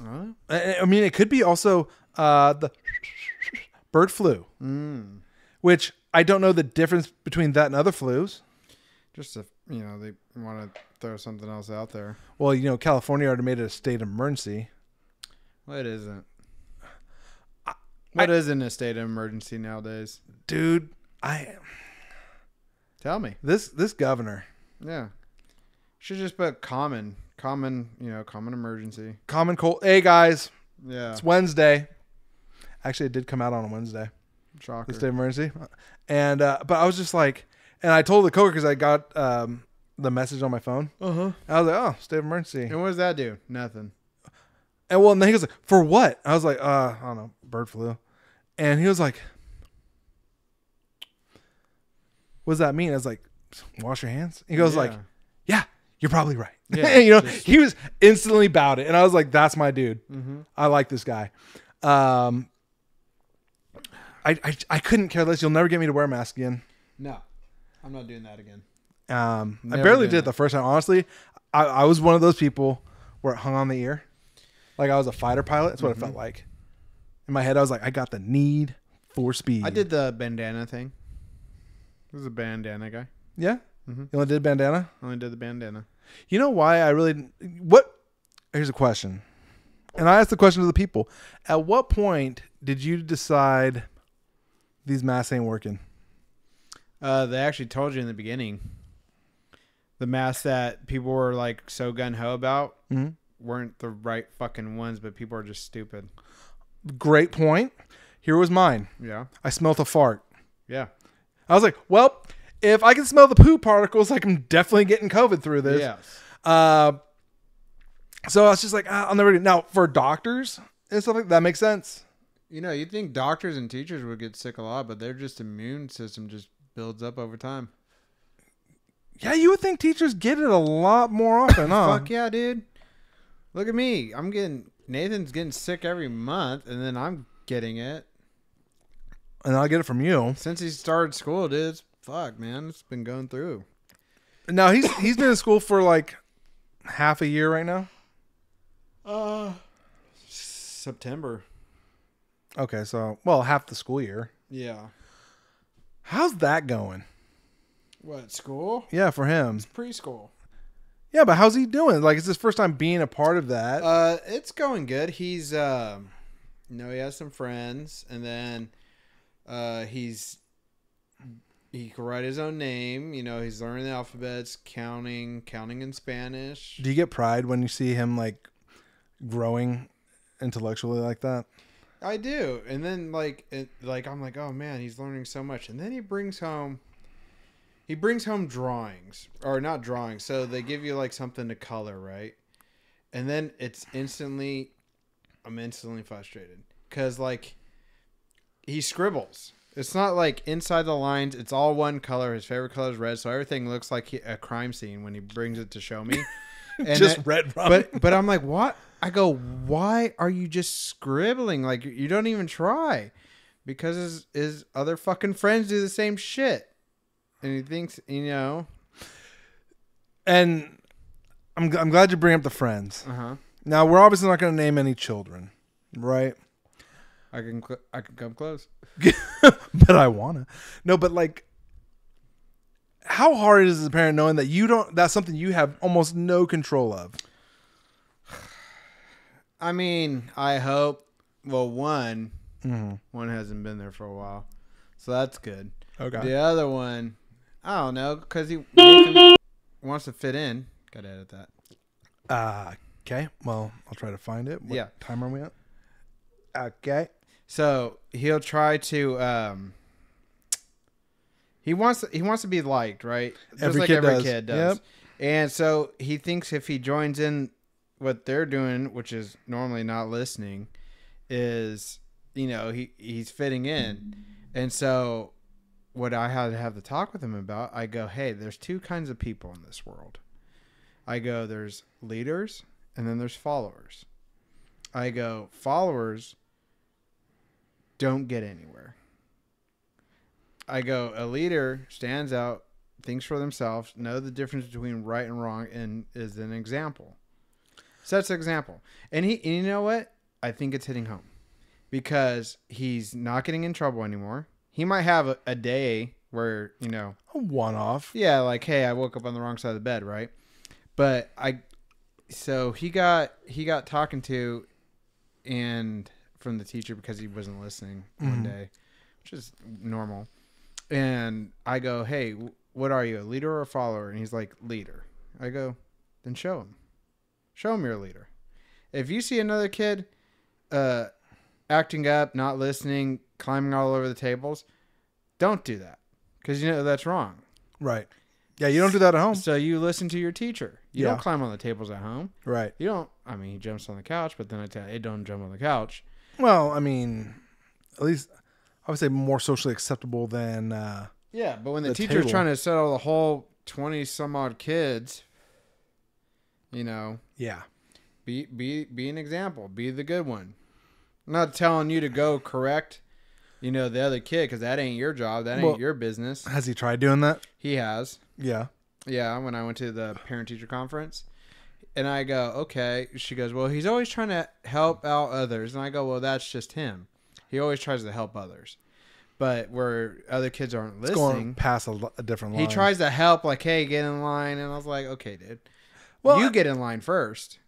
Speaker 2: I don't know.
Speaker 1: I mean, it could be also the bird flu, which I don't know the difference between that and other flus.
Speaker 2: Just if, they want to throw something else out there.
Speaker 1: Well, California already made it a state of emergency.
Speaker 2: Well, it isn't. What isn't a state of emergency nowadays?
Speaker 1: Dude,
Speaker 2: Tell me.
Speaker 1: This governor.
Speaker 2: Yeah. Should just put common emergency.
Speaker 1: Common cold. Hey, guys.
Speaker 2: Yeah.
Speaker 1: It's Wednesday. Actually, it did come out on a Wednesday.
Speaker 2: Shocker.
Speaker 1: The state of emergency. And, but I was just like, and I told the coworkers I got the message on my phone. Uh-huh. I was like, oh, state of emergency.
Speaker 2: And what does that do? Nothing.
Speaker 1: And then he goes like, for what? I was like, I don't know, bird flu. And he was like, what does that mean? I was like, wash your hands. He goes like, yeah, you're probably right. Yeah, he was instantly about it. And I was like, that's my dude. Mm-hmm. I like this guy. I couldn't care less. You'll never get me to wear a mask again.
Speaker 2: No, I'm not doing that again.
Speaker 1: I barely did it the first time. Honestly, I was one of those people where it hung on the ear. Like I was a fighter pilot. That's what it felt like. In my head, I was like, I got the need for speed.
Speaker 2: I did the bandana thing. I was a bandana guy.
Speaker 1: Yeah? Mm-hmm. You only did bandana?
Speaker 2: I only did the bandana.
Speaker 1: You know why I really... Here's a question. And I asked the question to the people. At what point did you decide these masks ain't working?
Speaker 2: They actually told you in the beginning. The masks that people were so gung-ho about weren't the right fucking ones, but people are just stupid.
Speaker 1: Great point. Here was mine.
Speaker 2: Yeah.
Speaker 1: I smelt a fart.
Speaker 2: Yeah.
Speaker 1: I was like, well, if I can smell the poo particles, I'm definitely getting COVID through this.
Speaker 2: Yes.
Speaker 1: So I was just like, I'll never do it. Now, for doctors and stuff like that makes sense.
Speaker 2: You'd think doctors and teachers would get sick a lot, but their just immune system just builds up over time.
Speaker 1: Yeah, you would think teachers get it a lot more often, huh?
Speaker 2: Fuck yeah, dude. Look at me. Nathan's getting sick every month, and then I'm getting it.
Speaker 1: And I'll get it from you.
Speaker 2: Since he started school, dude, fuck, man. It's been going through.
Speaker 1: Now, he's been in school for half a year right now?
Speaker 2: September.
Speaker 1: Okay, so, half the school year.
Speaker 2: Yeah.
Speaker 1: How's that going?
Speaker 2: What, school?
Speaker 1: Yeah, for him.
Speaker 2: Preschool.
Speaker 1: Yeah, but how's he doing? Like, it's his first time being a part of that.
Speaker 2: It's going good. He's, he has some friends, and then he can write his own name. He's learning the alphabets, counting in Spanish.
Speaker 1: Do you get pride when you see him like growing intellectually like that?
Speaker 2: I do. And then I'm like, oh man, he's learning so much. And then he brings home drawings, or not drawings. So they give you like something to color, right? And then I'm instantly frustrated because like he scribbles. It's not like inside the lines. It's all one color. His favorite color is red. So everything looks like a crime scene when he brings it to show me. And
Speaker 1: Just red rum.
Speaker 2: But I'm like, what? I go, why are you just scribbling? Like, you don't even try. Because his other fucking friends do the same shit. And he thinks,
Speaker 1: And I'm glad you bring up the friends.
Speaker 2: Uh-huh.
Speaker 1: Now, we're obviously not going to name any children, right?
Speaker 2: I can come close.
Speaker 1: But I want to. No, but like, how hard is it as a parent knowing that that's something you have almost no control of?
Speaker 2: I mean, I hope, one hasn't been there for a while. So that's good.
Speaker 1: Okay.
Speaker 2: The other one, I don't know, because Nathan wants to fit in. Gotta edit that.
Speaker 1: Okay. Well, I'll try to find it. What time are we at? Okay.
Speaker 2: So he'll try to. He wants to be liked, right? Just
Speaker 1: every kid does. Yep.
Speaker 2: And so he thinks if he joins in what they're doing, which is normally not listening, is he's fitting in. And so what I had to have the talk with him about, I go, hey, there's two kinds of people in this world. I go, there's leaders and then there's followers. I go, followers don't get anywhere. I go, a leader stands out, thinks for themselves, know the difference between right and wrong, and is an example. Sets an example. And you know what? I think it's hitting home. Because he's not getting in trouble anymore. He might have a day where,
Speaker 1: a one-off.
Speaker 2: Yeah, like, hey, I woke up on the wrong side of the bed, right? But so he got talking to and from the teacher because he wasn't listening one day, which is normal. And I go, hey, what are you, a leader or a follower? And he's like, leader. I go, then show him. Show him you're a leader. If you see another kid acting up, not listening, climbing all over the tables, don't do that because that's wrong.
Speaker 1: Right. Yeah, you don't do that at home.
Speaker 2: So you listen to your teacher. You don't climb on the tables at home.
Speaker 1: Right.
Speaker 2: You don't. I mean, he jumps on the couch, but then I tell you, don't jump on the couch.
Speaker 1: Well, I mean, at least I would say more socially acceptable than.
Speaker 2: Yeah, but when the teacher's trying to settle the whole 20 some odd kids,
Speaker 1: Yeah.
Speaker 2: Be an example. Be the good one. I'm not telling you to go correct, the other kid because that ain't your job. That ain't your business.
Speaker 1: Has he tried doing that?
Speaker 2: He has.
Speaker 1: Yeah.
Speaker 2: Yeah, when I went to the parent-teacher conference. And I go, okay. She goes, well, he's always trying to help out others. And I go, well, that's just him. He always tries to help others. But where other kids aren't listening.
Speaker 1: It's going past a different line.
Speaker 2: He tries to help, like, hey, get in line. And I was like, okay, dude.
Speaker 1: Well,
Speaker 2: you get in line first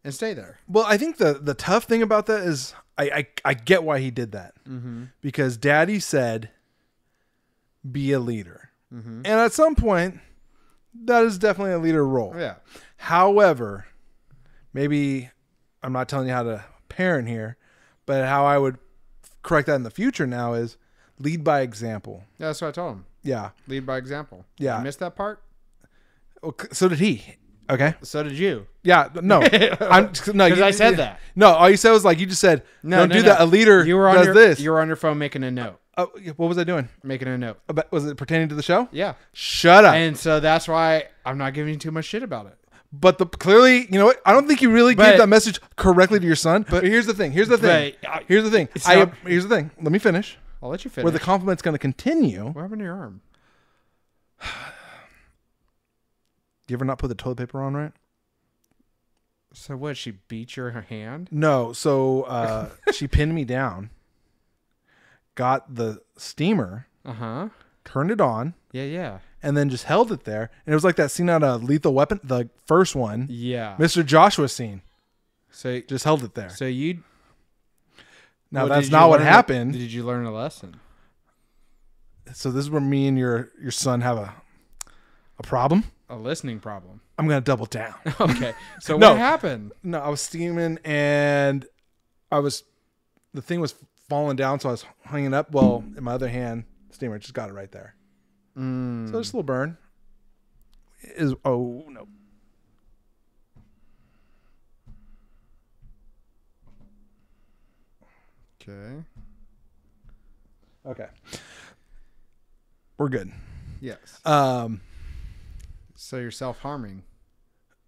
Speaker 2: and stay there.
Speaker 1: Well, I think the tough thing about that is I get why he did that.
Speaker 2: Mm-hmm.
Speaker 1: Because Daddy said, be a leader.
Speaker 2: Mm-hmm.
Speaker 1: And at some point, that is definitely a leader role.
Speaker 2: Yeah.
Speaker 1: However, maybe I'm not telling you how to parent here, but how I would correct that in the future now is lead by example.
Speaker 2: Yeah, that's what I told him.
Speaker 1: Yeah.
Speaker 2: Lead by example.
Speaker 1: Yeah.
Speaker 2: You missed that part?
Speaker 1: So did he. Okay.
Speaker 2: So did you.
Speaker 1: Yeah. No. Because
Speaker 2: I said that.
Speaker 1: No, all you said was like, you just said, don't do that. A leader does this.
Speaker 2: You were on your phone making a note.
Speaker 1: What was I doing?
Speaker 2: Making a note.
Speaker 1: Was it pertaining to the show?
Speaker 2: Yeah.
Speaker 1: Shut up.
Speaker 2: And so that's why I'm not giving you too much shit about it.
Speaker 1: But clearly, you know what? I don't think you really gave that message correctly to your son. But here's the thing. Here's the thing. Here's the thing. Let me finish.
Speaker 2: I'll let you finish.
Speaker 1: Where the compliment's going to continue.
Speaker 2: What happened to your arm?
Speaker 1: You ever not put the toilet paper on right?
Speaker 2: So what? She beat your hand?
Speaker 1: No. So she pinned me down. Got the steamer.
Speaker 2: Uh-huh.
Speaker 1: turned it on,
Speaker 2: Yeah.
Speaker 1: and then just held it there. And it was like that scene out of Lethal Weapon, the first one,
Speaker 2: Yeah.
Speaker 1: Mr. Joshua scene.
Speaker 2: So
Speaker 1: Just held it there.
Speaker 2: you.
Speaker 1: Now
Speaker 2: well,
Speaker 1: that's
Speaker 2: did you
Speaker 1: not what
Speaker 2: learn
Speaker 1: happened.
Speaker 2: Did you learn a lesson?
Speaker 1: So this is where me and your son have a problem.
Speaker 2: A listening problem.
Speaker 1: I'm gonna double down.
Speaker 2: Okay. So
Speaker 1: No.
Speaker 2: what happened?
Speaker 1: No, I was steaming and the thing was falling down, so I was hanging up. Well, in my other hand, steamer just got it right there. So just a little burn. Oh no.
Speaker 2: Okay.
Speaker 1: Okay. We're good.
Speaker 2: Yes.
Speaker 1: Um,
Speaker 2: So you're self-harming.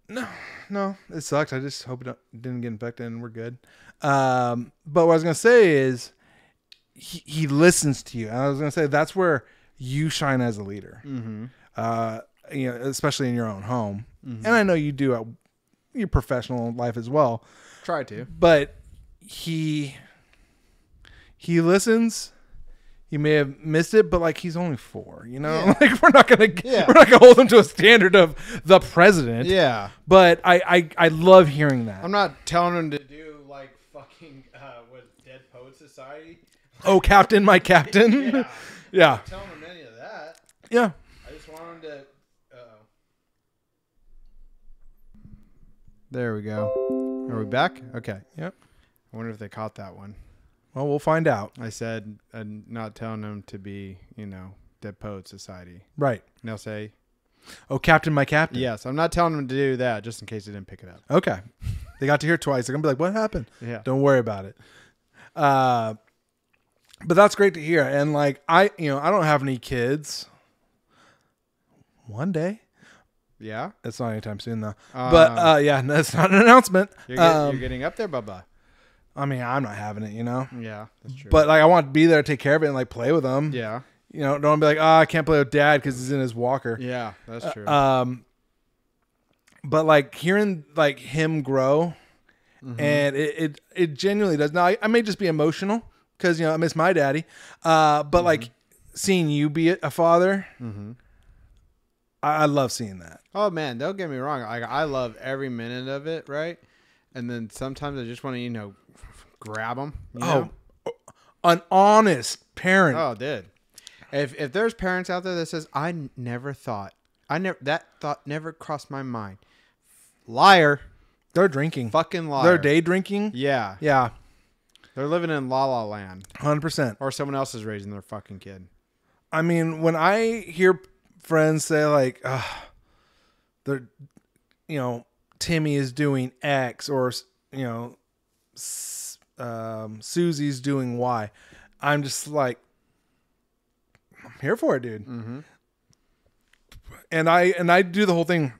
Speaker 1: no, it sucks. I just hope it didn't get infected and we're good. But what I was gonna say is, he listens to you, and I was gonna say that's where you shine as a leader.
Speaker 2: Mm-hmm.
Speaker 1: Especially in your own home, and I know you do at your professional life as well.
Speaker 2: Try to.
Speaker 1: But he listens. He may have missed it, but like he's only 4,
Speaker 2: Yeah.
Speaker 1: like we're not gonna
Speaker 2: Yeah.
Speaker 1: hold him to a standard of the president.
Speaker 2: Yeah.
Speaker 1: But I love hearing that.
Speaker 2: I'm not telling him to do like fucking what Dead Poet Society.
Speaker 1: Oh, Captain, my Captain.
Speaker 2: Yeah.
Speaker 1: Yeah.
Speaker 2: Not telling him any of that.
Speaker 1: Yeah.
Speaker 2: I just want him to. There we go. Are we back? Okay.
Speaker 1: Yep.
Speaker 2: I wonder if they caught that one.
Speaker 1: Well, we'll find out.
Speaker 2: I said, not telling them to be, Dead Poet Society.
Speaker 1: Right.
Speaker 2: And they'll say,
Speaker 1: Oh, Captain, my Captain.
Speaker 2: yes, I'm not telling them to do that just in case they didn't pick it up.
Speaker 1: Okay. They got to hear it twice. They're gonna be like, "What happened?"
Speaker 2: Yeah.
Speaker 1: Don't worry about it. But that's great to hear. And like I don't have any kids. One day.
Speaker 2: Yeah.
Speaker 1: It's not anytime soon though. But yeah, that's not an announcement.
Speaker 2: You're getting up there, Bubba.
Speaker 1: I mean, I'm not having it,
Speaker 2: Yeah, that's true.
Speaker 1: But like, I want to be there, take care of it, and like play with them.
Speaker 2: yeah.
Speaker 1: Don't be like, I can't play with Dad because he's in his walker.
Speaker 2: Yeah, that's true.
Speaker 1: But like hearing like him grow, and it genuinely does. Now I may just be emotional because I miss my daddy. But like seeing you be a father, I love seeing that.
Speaker 2: Oh man, don't get me wrong. I love every minute of it, right? And then sometimes I just want to, grab them.
Speaker 1: An honest parent.
Speaker 2: Oh, dude. If there's parents out there that says that thought never crossed my mind. Liar.
Speaker 1: They're drinking.
Speaker 2: Fucking liar.
Speaker 1: They're day drinking.
Speaker 2: Yeah.
Speaker 1: Yeah.
Speaker 2: They're living in La La Land.
Speaker 1: 100%.
Speaker 2: Or someone else is raising their fucking kid.
Speaker 1: I mean, when I hear friends say like, they're, Timmy is doing X or, Susie's doing Y, I'm just like, I'm here for it, dude.
Speaker 2: Mm-hmm.
Speaker 1: And I do the whole thing.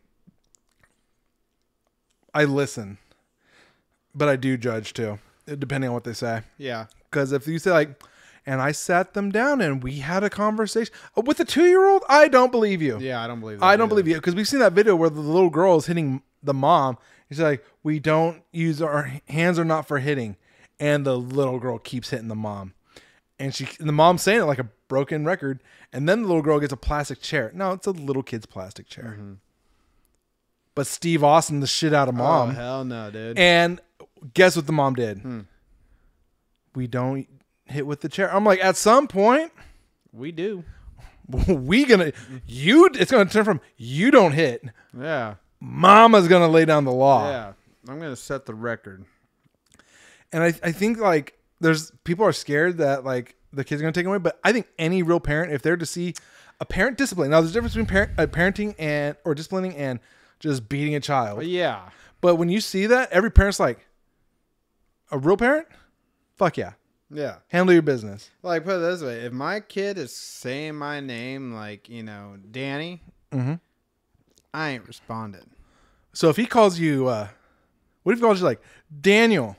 Speaker 1: I listen, but I do judge too, depending on what they say.
Speaker 2: Yeah.
Speaker 1: Because if you say like, and I sat them down and we had a conversation with a 2-year-old, I don't believe you.
Speaker 2: Yeah, I don't believe that.
Speaker 1: I don't believe you, because we've seen that video where the little girl is hitting the mom. He's like, we don't use our hands are not for hitting, and the little girl keeps hitting the mom, and the mom's saying it like a broken record, and then the little girl gets a plastic chair. No, it's a little kid's plastic chair.
Speaker 2: Mm-hmm.
Speaker 1: But Steve Austin the shit out of mom.
Speaker 2: Oh, hell no, dude.
Speaker 1: And guess what the mom did? We don't hit with the chair. I'm like, at some point,
Speaker 2: We do.
Speaker 1: it's gonna turn from you don't hit,
Speaker 2: Yeah.
Speaker 1: mama's gonna lay down the law.
Speaker 2: Yeah. I'm going to set the record.
Speaker 1: And I think like people are scared that like the kids are gonna take away, but I think any real parent, if they're to see a parent discipline, now there's a difference between parenting or disciplining and just beating a child.
Speaker 2: Yeah.
Speaker 1: But when you see that, every parent's like, a real parent, fuck yeah,
Speaker 2: Yeah.
Speaker 1: handle your business.
Speaker 2: Like, put it this way. If my kid is saying my name, like, Danny, I ain't responding.
Speaker 1: So if he calls you, what if he calls you like Daniel?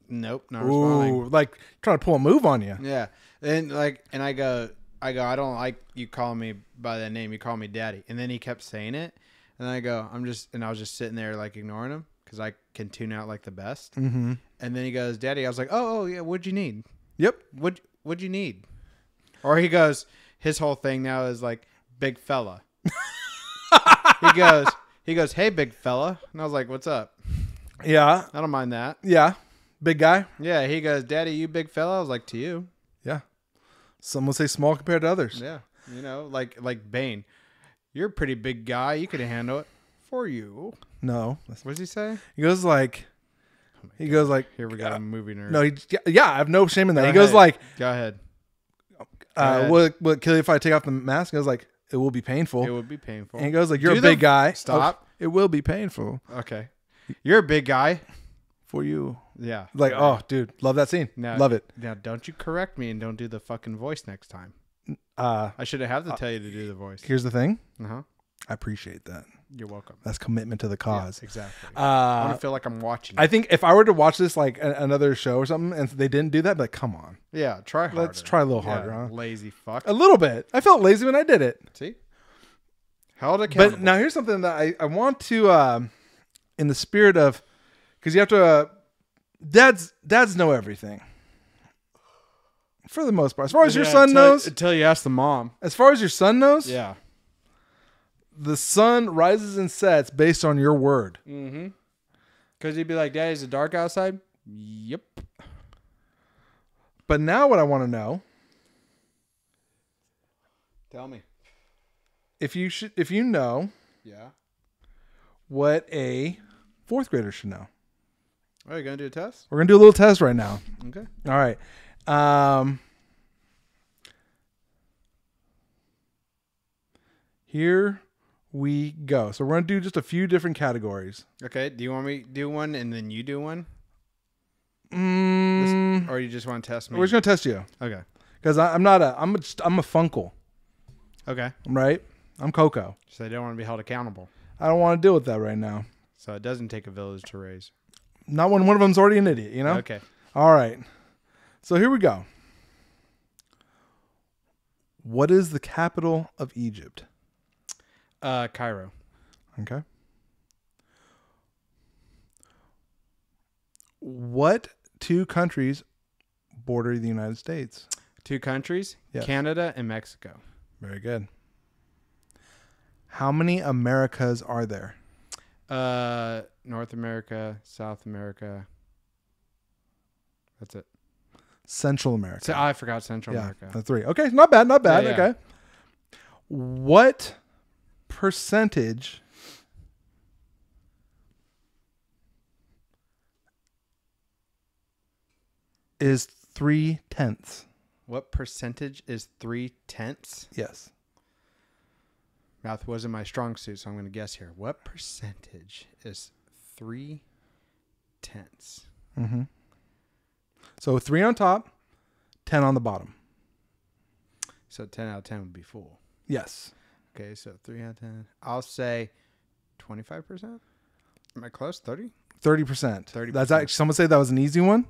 Speaker 2: Nope, not responding.
Speaker 1: Ooh, like trying to pull a move on you.
Speaker 2: Yeah. And I go, I don't like you calling me by that name. You call me daddy. And then he kept saying it. And I go, I was just sitting there like ignoring him because I can tune out like the best.
Speaker 1: Mm-hmm.
Speaker 2: And then he goes, Daddy. I was like, oh yeah, what'd you need?
Speaker 1: Yep.
Speaker 2: What'd you need? Or he goes, his whole thing now is like big fella. He goes, hey, big fella. And I was like, what's up?
Speaker 1: Yeah.
Speaker 2: I don't mind that.
Speaker 1: Yeah. Big guy.
Speaker 2: Yeah. He goes, Daddy, you big fella? I was like, to you.
Speaker 1: Yeah. Some will say small compared to others.
Speaker 2: Yeah. Like Bane. You're a pretty big guy. You could handle it for you.
Speaker 1: No.
Speaker 2: What does he say?
Speaker 1: He goes like,
Speaker 2: Here we got a movie nerd.
Speaker 1: no, yeah, I have no shame in that.
Speaker 2: Go
Speaker 1: He goes
Speaker 2: ahead.
Speaker 1: like,
Speaker 2: Go ahead. ahead.
Speaker 1: will it kill you if I take off the mask? He goes like, it will be painful.
Speaker 2: It would be painful.
Speaker 1: And he goes like, you're
Speaker 2: Do
Speaker 1: a big
Speaker 2: the-
Speaker 1: guy.
Speaker 2: Stop.
Speaker 1: Oh, it will be painful
Speaker 2: Okay. You're a big guy.
Speaker 1: for you.
Speaker 2: Yeah.
Speaker 1: Like, oh, dude, love that scene.
Speaker 2: Now,
Speaker 1: Love it.
Speaker 2: Now, don't you correct me and don't do the fucking voice next time.
Speaker 1: Uh,
Speaker 2: I should have to tell you to do the voice.
Speaker 1: here's the thing.
Speaker 2: Uh-huh.
Speaker 1: I appreciate that.
Speaker 2: You're welcome.
Speaker 1: That's commitment to the cause.
Speaker 2: Yeah, exactly. I want
Speaker 1: Uh,
Speaker 2: to feel like I'm watching.
Speaker 1: I think if I were to watch this like another show or something, and they didn't do that, I'd be like, come on,
Speaker 2: yeah, try harder.
Speaker 1: let's try a little harder,
Speaker 2: Yeah,
Speaker 1: huh?
Speaker 2: Lazy fuck.
Speaker 1: A little bit. I felt lazy when I did it.
Speaker 2: See? Held accountable.
Speaker 1: But now here's something that I want to, in the spirit of, because you have to, dads know everything. For the most part. As far as your son knows,
Speaker 2: Until you ask the mom.
Speaker 1: as far as your son knows,
Speaker 2: Yeah.
Speaker 1: the sun rises and sets based on your word.
Speaker 2: Mm-hmm. Because he'd be like, Daddy, is it dark outside? Yep.
Speaker 1: But now what I want to know,
Speaker 2: Tell me.
Speaker 1: if you know
Speaker 2: Yeah.
Speaker 1: what a fourth grader should know.
Speaker 2: Are you going to do a test?
Speaker 1: We're going to do a little test right now.
Speaker 2: Okay.
Speaker 1: All right. Here we go. So we're going to do just a few different categories.
Speaker 2: Okay. Do you want me to do one and then you do one? Or you just want to test me?
Speaker 1: We're just going to test you
Speaker 2: Okay.
Speaker 1: because I'm a Funkle,
Speaker 2: Okay.
Speaker 1: right? I'm Coco.
Speaker 2: So they don't want to be held accountable.
Speaker 1: I don't want to deal with that right now.
Speaker 2: So it doesn't take a village to raise.
Speaker 1: Not when one of them's already an idiot, you know?
Speaker 2: Okay.
Speaker 1: All right. So here we go. What is the capital of Egypt?
Speaker 2: Cairo.
Speaker 1: Okay. What two countries border the United States?
Speaker 2: 2 countries,
Speaker 1: Yes.
Speaker 2: Canada and Mexico.
Speaker 1: Very good. How many Americas are there?
Speaker 2: North America, South America. That's it.
Speaker 1: Central America.
Speaker 2: So I forgot Central
Speaker 1: yeah,
Speaker 2: America.
Speaker 1: that's 3. Okay, not bad, not bad.
Speaker 2: Yeah, yeah.
Speaker 1: Okay. What percentage is 3/10?
Speaker 2: What percentage is 3/10?
Speaker 1: Yes.
Speaker 2: Math wasn't my strong suit, so I'm going to guess here. What percentage is 3/10?
Speaker 1: Mm-hmm. So 3 on top, 10 on the bottom.
Speaker 2: So 10 out of 10 would be full.
Speaker 1: Yes.
Speaker 2: Okay, so 3 out of 10. I'll say 25%. Am I close? 30?
Speaker 1: 30%.
Speaker 2: 30%.
Speaker 1: That's actually, someone say that was an easy one.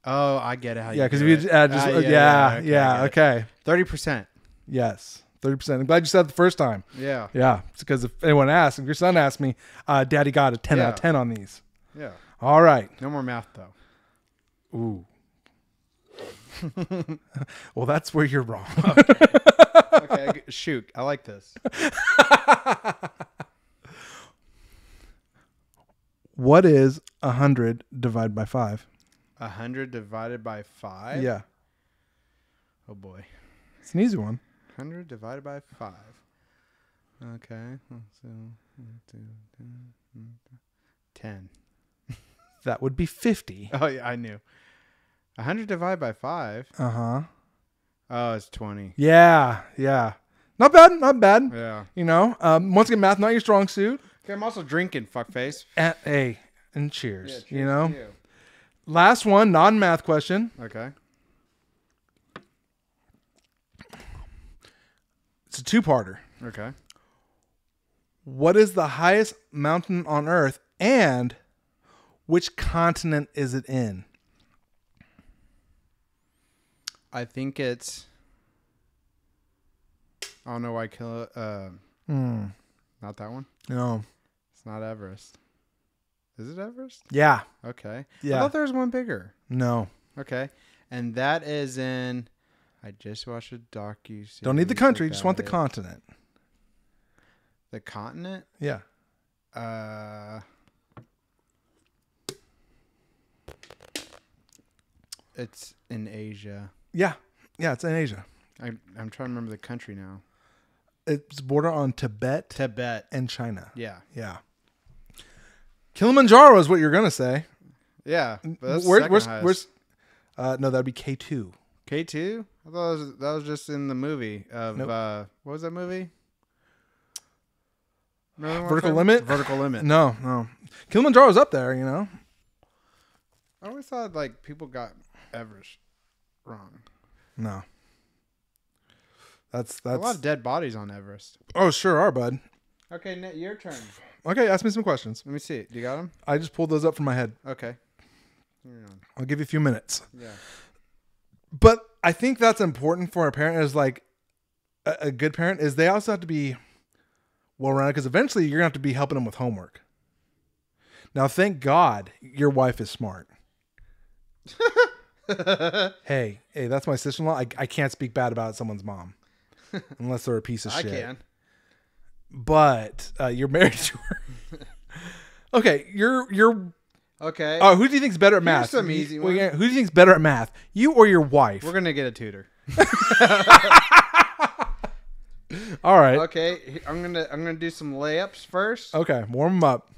Speaker 2: Oh, I get it. How
Speaker 1: Yeah, because
Speaker 2: do
Speaker 1: if you
Speaker 2: it.
Speaker 1: add just,
Speaker 2: I get it.
Speaker 1: okay.
Speaker 2: 30%.
Speaker 1: Yes. 30%. I'm glad you said it the first time.
Speaker 2: Yeah.
Speaker 1: Yeah. Because if anyone asks, if your son asked me, Daddy got a 10 out of
Speaker 2: Yeah.
Speaker 1: 10 on these.
Speaker 2: Yeah.
Speaker 1: All right.
Speaker 2: No more math, though.
Speaker 1: Ooh. Well, that's where you're wrong.
Speaker 2: Okay, shoot. I like this.
Speaker 1: What is 100 divided by 5?
Speaker 2: 100 divided by 5?
Speaker 1: Yeah.
Speaker 2: Oh, boy.
Speaker 1: It's an easy one.
Speaker 2: 100 divided by 5. Okay. So, 10.
Speaker 1: That would be 50.
Speaker 2: Oh, yeah, I knew. 100 divided by 5.
Speaker 1: Uh-huh.
Speaker 2: Oh, it's 20.
Speaker 1: Yeah. Yeah. Not bad. Not bad.
Speaker 2: Yeah.
Speaker 1: You know, once again, math, not your strong suit.
Speaker 2: Okay, I'm also drinking, fuckface.
Speaker 1: And cheers.
Speaker 2: Yeah, cheers
Speaker 1: you know,
Speaker 2: to you.
Speaker 1: last one, non-math question.
Speaker 2: Okay.
Speaker 1: It's a two-parter.
Speaker 2: Okay.
Speaker 1: What is the highest mountain on Earth, and which continent is it in?
Speaker 2: I think it's... I don't know why not that one.
Speaker 1: No.
Speaker 2: It's not Everest. Is it Everest?
Speaker 1: Yeah.
Speaker 2: Okay. I
Speaker 1: Yeah.
Speaker 2: thought there was one bigger.
Speaker 1: No.
Speaker 2: Okay. And that is in I just watched a docu.
Speaker 1: Don't need the country. Just want the continent.
Speaker 2: The continent?
Speaker 1: Yeah.
Speaker 2: It's in Asia.
Speaker 1: Yeah. Yeah, it's in Asia.
Speaker 2: I'm trying to remember the country now.
Speaker 1: It's border on Tibet and China.
Speaker 2: Yeah.
Speaker 1: Yeah. Kilimanjaro is what you're going to say.
Speaker 2: Yeah. But that's
Speaker 1: Where's no, that'd be K2.
Speaker 2: K2? I thought that was just in the movie of
Speaker 1: Nope.
Speaker 2: What was that movie?
Speaker 1: Vertical Limit?
Speaker 2: Vertical Limit.
Speaker 1: No. Kilimanjaro's up there, you know.
Speaker 2: I always thought like people got Everest wrong.
Speaker 1: No. That's
Speaker 2: A lot of dead bodies on Everest.
Speaker 1: Oh, sure are, bud.
Speaker 2: Okay, Nick, your turn.
Speaker 1: Okay, ask me some questions.
Speaker 2: Let me see. Do you got them?
Speaker 1: I just pulled those up from my head.
Speaker 2: Okay.
Speaker 1: I'll give you a few minutes.
Speaker 2: Yeah.
Speaker 1: But I think that's important for a parent is like a good parent is they also have to be well-rounded because eventually you're going to have to be helping them with homework. Now, thank God your wife is smart. Hey, that's my sister-in-law. I can't speak bad about someone's mom unless they're a piece of shit.
Speaker 2: I can.
Speaker 1: But you're married to her. Okay, you're.
Speaker 2: Okay.
Speaker 1: Oh, who do you think's better at math?
Speaker 2: some easy ones.
Speaker 1: Who do you think's better at math? You or your wife?
Speaker 2: We're gonna get a tutor.
Speaker 1: All right.
Speaker 2: Okay, I'm gonna do some layups first.
Speaker 1: Okay, warm them up.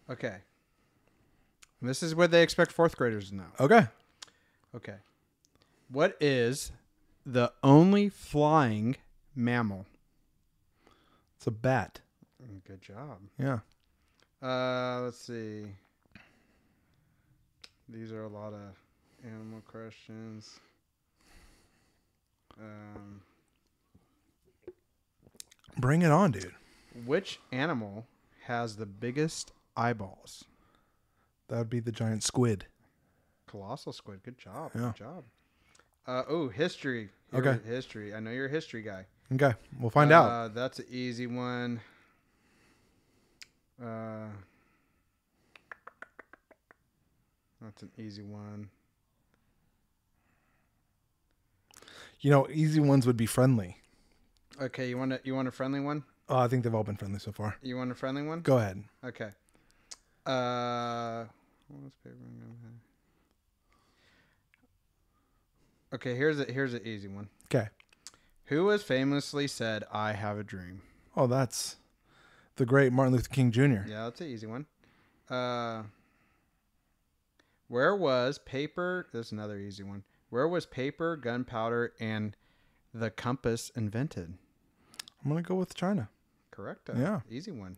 Speaker 2: Okay. This is what they expect fourth graders to know.
Speaker 1: Okay.
Speaker 2: Okay. What is the only flying mammal?
Speaker 1: It's a bat.
Speaker 2: Good job.
Speaker 1: Yeah.
Speaker 2: Let's see. These are a lot of animal questions.
Speaker 1: Bring it on, dude.
Speaker 2: Which animal has the biggest eyeballs?
Speaker 1: That would be the giant squid.
Speaker 2: Colossal squid. Good job.
Speaker 1: Yeah.
Speaker 2: Good job. History.
Speaker 1: Okay.
Speaker 2: History. I know you're a history guy.
Speaker 1: Okay, we'll find out.
Speaker 2: That's an easy one. That's an easy one.
Speaker 1: You know, easy ones would be friendly.
Speaker 2: Okay, you want a friendly one?
Speaker 1: Oh, I think they've all been friendly so far.
Speaker 2: You want a friendly one?
Speaker 1: Go ahead.
Speaker 2: Okay. Okay, here's an easy one.
Speaker 1: Okay.
Speaker 2: Who has famously said, "I have a dream"?
Speaker 1: Oh, that's the great Martin Luther King Jr.
Speaker 2: Yeah, that's an easy one. Where was paper? That's another easy one. Where was paper, gunpowder, and the compass invented?
Speaker 1: I'm going to go with China.
Speaker 2: Correct.
Speaker 1: Yeah.
Speaker 2: Easy one.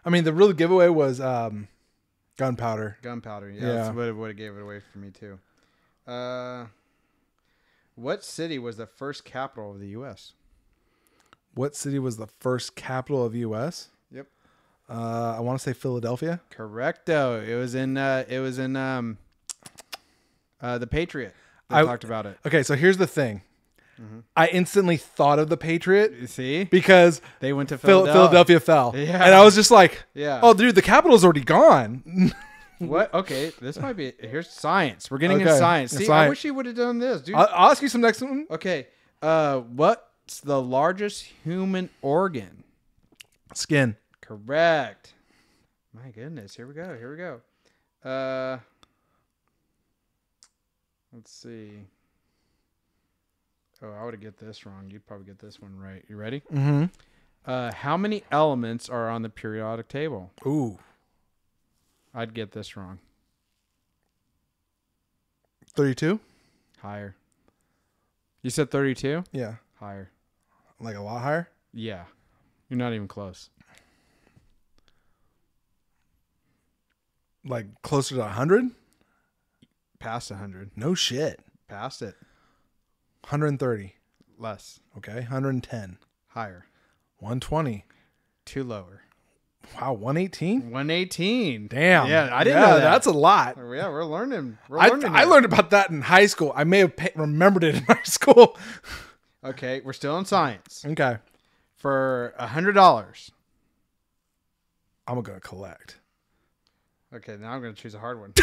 Speaker 1: I mean, the real giveaway was gunpowder.
Speaker 2: Gunpowder. Yeah,
Speaker 1: Yeah.
Speaker 2: that's what it gave it away for me, too. What city was the first capital of the U.S.?
Speaker 1: What city was the first capital of the U.S.?
Speaker 2: Yep.
Speaker 1: I want to say Philadelphia.
Speaker 2: Correcto. It was in The Patriot. I talked about it.
Speaker 1: Okay, so here's the thing. Mm-hmm. I instantly thought of the Patriot.
Speaker 2: You see?
Speaker 1: Because
Speaker 2: they went to
Speaker 1: Philadelphia fell.
Speaker 2: Yeah.
Speaker 1: And I was just like,
Speaker 2: yeah.
Speaker 1: Oh, dude, the capital's already gone.
Speaker 2: What? Okay, this might be... Here's science. We're getting into science. See,
Speaker 1: science.
Speaker 2: I wish you would have done this, dude.
Speaker 1: I'll ask you some next one.
Speaker 2: Okay. What's the largest human organ?
Speaker 1: Skin.
Speaker 2: Correct. My goodness. Here we go. Let's see. Oh, I would get this wrong. You'd probably get this one right. You ready?
Speaker 1: Mm-hmm.
Speaker 2: How many elements are on the periodic table?
Speaker 1: Ooh.
Speaker 2: I'd get this wrong.
Speaker 1: 32?
Speaker 2: Higher. You said 32?
Speaker 1: Yeah.
Speaker 2: Higher.
Speaker 1: Like a lot higher?
Speaker 2: Yeah. You're not even close.
Speaker 1: Like closer to 100?
Speaker 2: Past 100.
Speaker 1: No shit.
Speaker 2: Past it.
Speaker 1: 130.
Speaker 2: Less.
Speaker 1: Okay. 110.
Speaker 2: Higher.
Speaker 1: 120.
Speaker 2: Two lower.
Speaker 1: Wow. 118?
Speaker 2: 118.
Speaker 1: Damn.
Speaker 2: Yeah, I didn't know that.
Speaker 1: That's a lot.
Speaker 2: Yeah, we're learning.
Speaker 1: I learned about that in high school. I may have remembered it in high school.
Speaker 2: Okay, we're still in science.
Speaker 1: Okay.
Speaker 2: For $100.
Speaker 1: I'm going to collect.
Speaker 2: Okay, now I'm going to choose a hard one.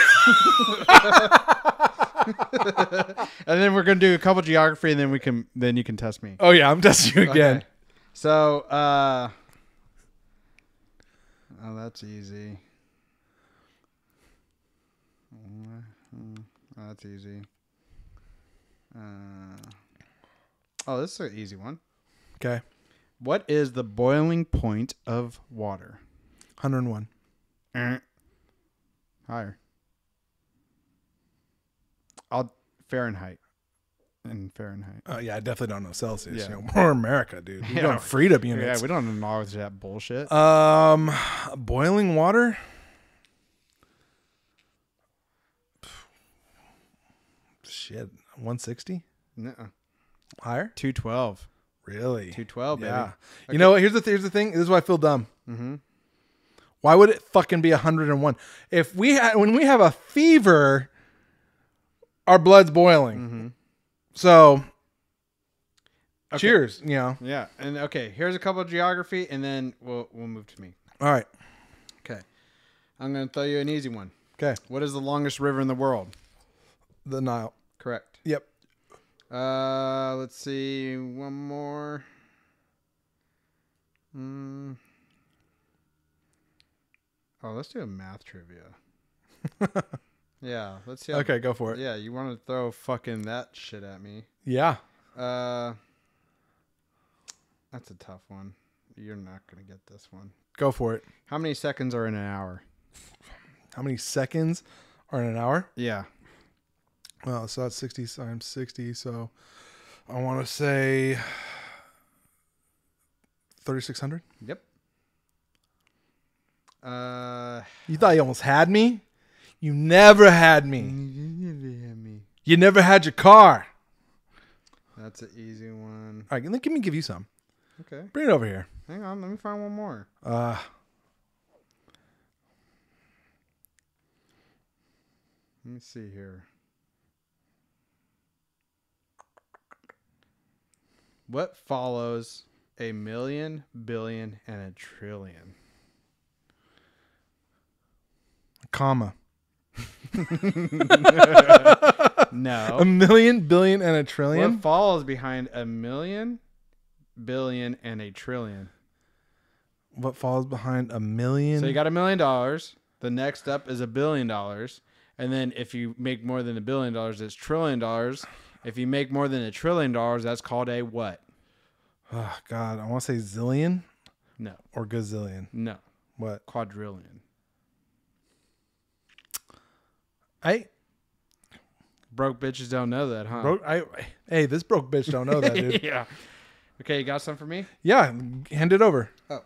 Speaker 2: And then we're gonna do a couple geography, and then you can test me.
Speaker 1: Oh yeah, I'm testing you again.
Speaker 2: Okay. So, oh, that's easy. Oh, that's easy. Oh, this is an easy one.
Speaker 1: Okay,
Speaker 2: What is the boiling point of water?
Speaker 1: 101.
Speaker 2: Higher. Fahrenheit. In Fahrenheit.
Speaker 1: Oh yeah, I definitely don't know Celsius.
Speaker 2: Yeah.
Speaker 1: You know, we're America, dude. We're
Speaker 2: Yeah.
Speaker 1: going freedom
Speaker 2: Yeah,
Speaker 1: units.
Speaker 2: we don't acknowledge that bullshit.
Speaker 1: Boiling water. Shit, 160
Speaker 2: Nuh-uh.
Speaker 1: higher.
Speaker 2: 212.
Speaker 1: Really?
Speaker 2: 212, baby.
Speaker 1: Yeah. You know what? Here's the thing. This is why I feel dumb.
Speaker 2: Mm-hmm.
Speaker 1: Why would it fucking be 101? If when we have a fever, our blood's boiling.
Speaker 2: Mm-hmm.
Speaker 1: So,
Speaker 2: Okay.
Speaker 1: cheers. You know.
Speaker 2: Yeah, and okay, here's a couple of geography, and then we'll move to me.
Speaker 1: All right.
Speaker 2: Okay, I'm gonna throw you an easy one.
Speaker 1: Okay.
Speaker 2: What is the longest river in the world?
Speaker 1: The Nile.
Speaker 2: Correct.
Speaker 1: Yep.
Speaker 2: Let's see, one more. Oh, let's do a math trivia. Yeah, let's see.
Speaker 1: Okay, go for it.
Speaker 2: Yeah, you want to throw fucking that shit at me?
Speaker 1: Yeah.
Speaker 2: That's a tough one. You're not gonna get this one.
Speaker 1: Go for it.
Speaker 2: How many seconds are in an hour?
Speaker 1: How many seconds are in an hour?
Speaker 2: Yeah.
Speaker 1: Well, so that's 60 times 60. So I want to say 3,600.
Speaker 2: Yep.
Speaker 1: You thought you almost had me? You never had me. You never had your car.
Speaker 2: That's an easy one.
Speaker 1: All right, let me give you some.
Speaker 2: Okay.
Speaker 1: Bring it over here.
Speaker 2: Hang on, let me find one more.
Speaker 1: Let
Speaker 2: me see here. What follows a million, billion, and a trillion?
Speaker 1: comma.
Speaker 2: No.
Speaker 1: A million, billion, and a trillion?
Speaker 2: What follows behind a million, billion, and a trillion?
Speaker 1: What falls behind a million?
Speaker 2: So you got $1 million. The next up is $1 billion. And then if you make more than $1 billion, it's $1 trillion. If you make more than $1 trillion, that's called a what?
Speaker 1: Oh, God. I want to say zillion
Speaker 2: No.
Speaker 1: or gazillion.
Speaker 2: No.
Speaker 1: What?
Speaker 2: Quadrillion. Broke bitches don't know that, huh?
Speaker 1: Hey, this broke bitch don't know that, dude.
Speaker 2: Yeah. Okay, you got some for me?
Speaker 1: Yeah, hand it over.
Speaker 2: Oh.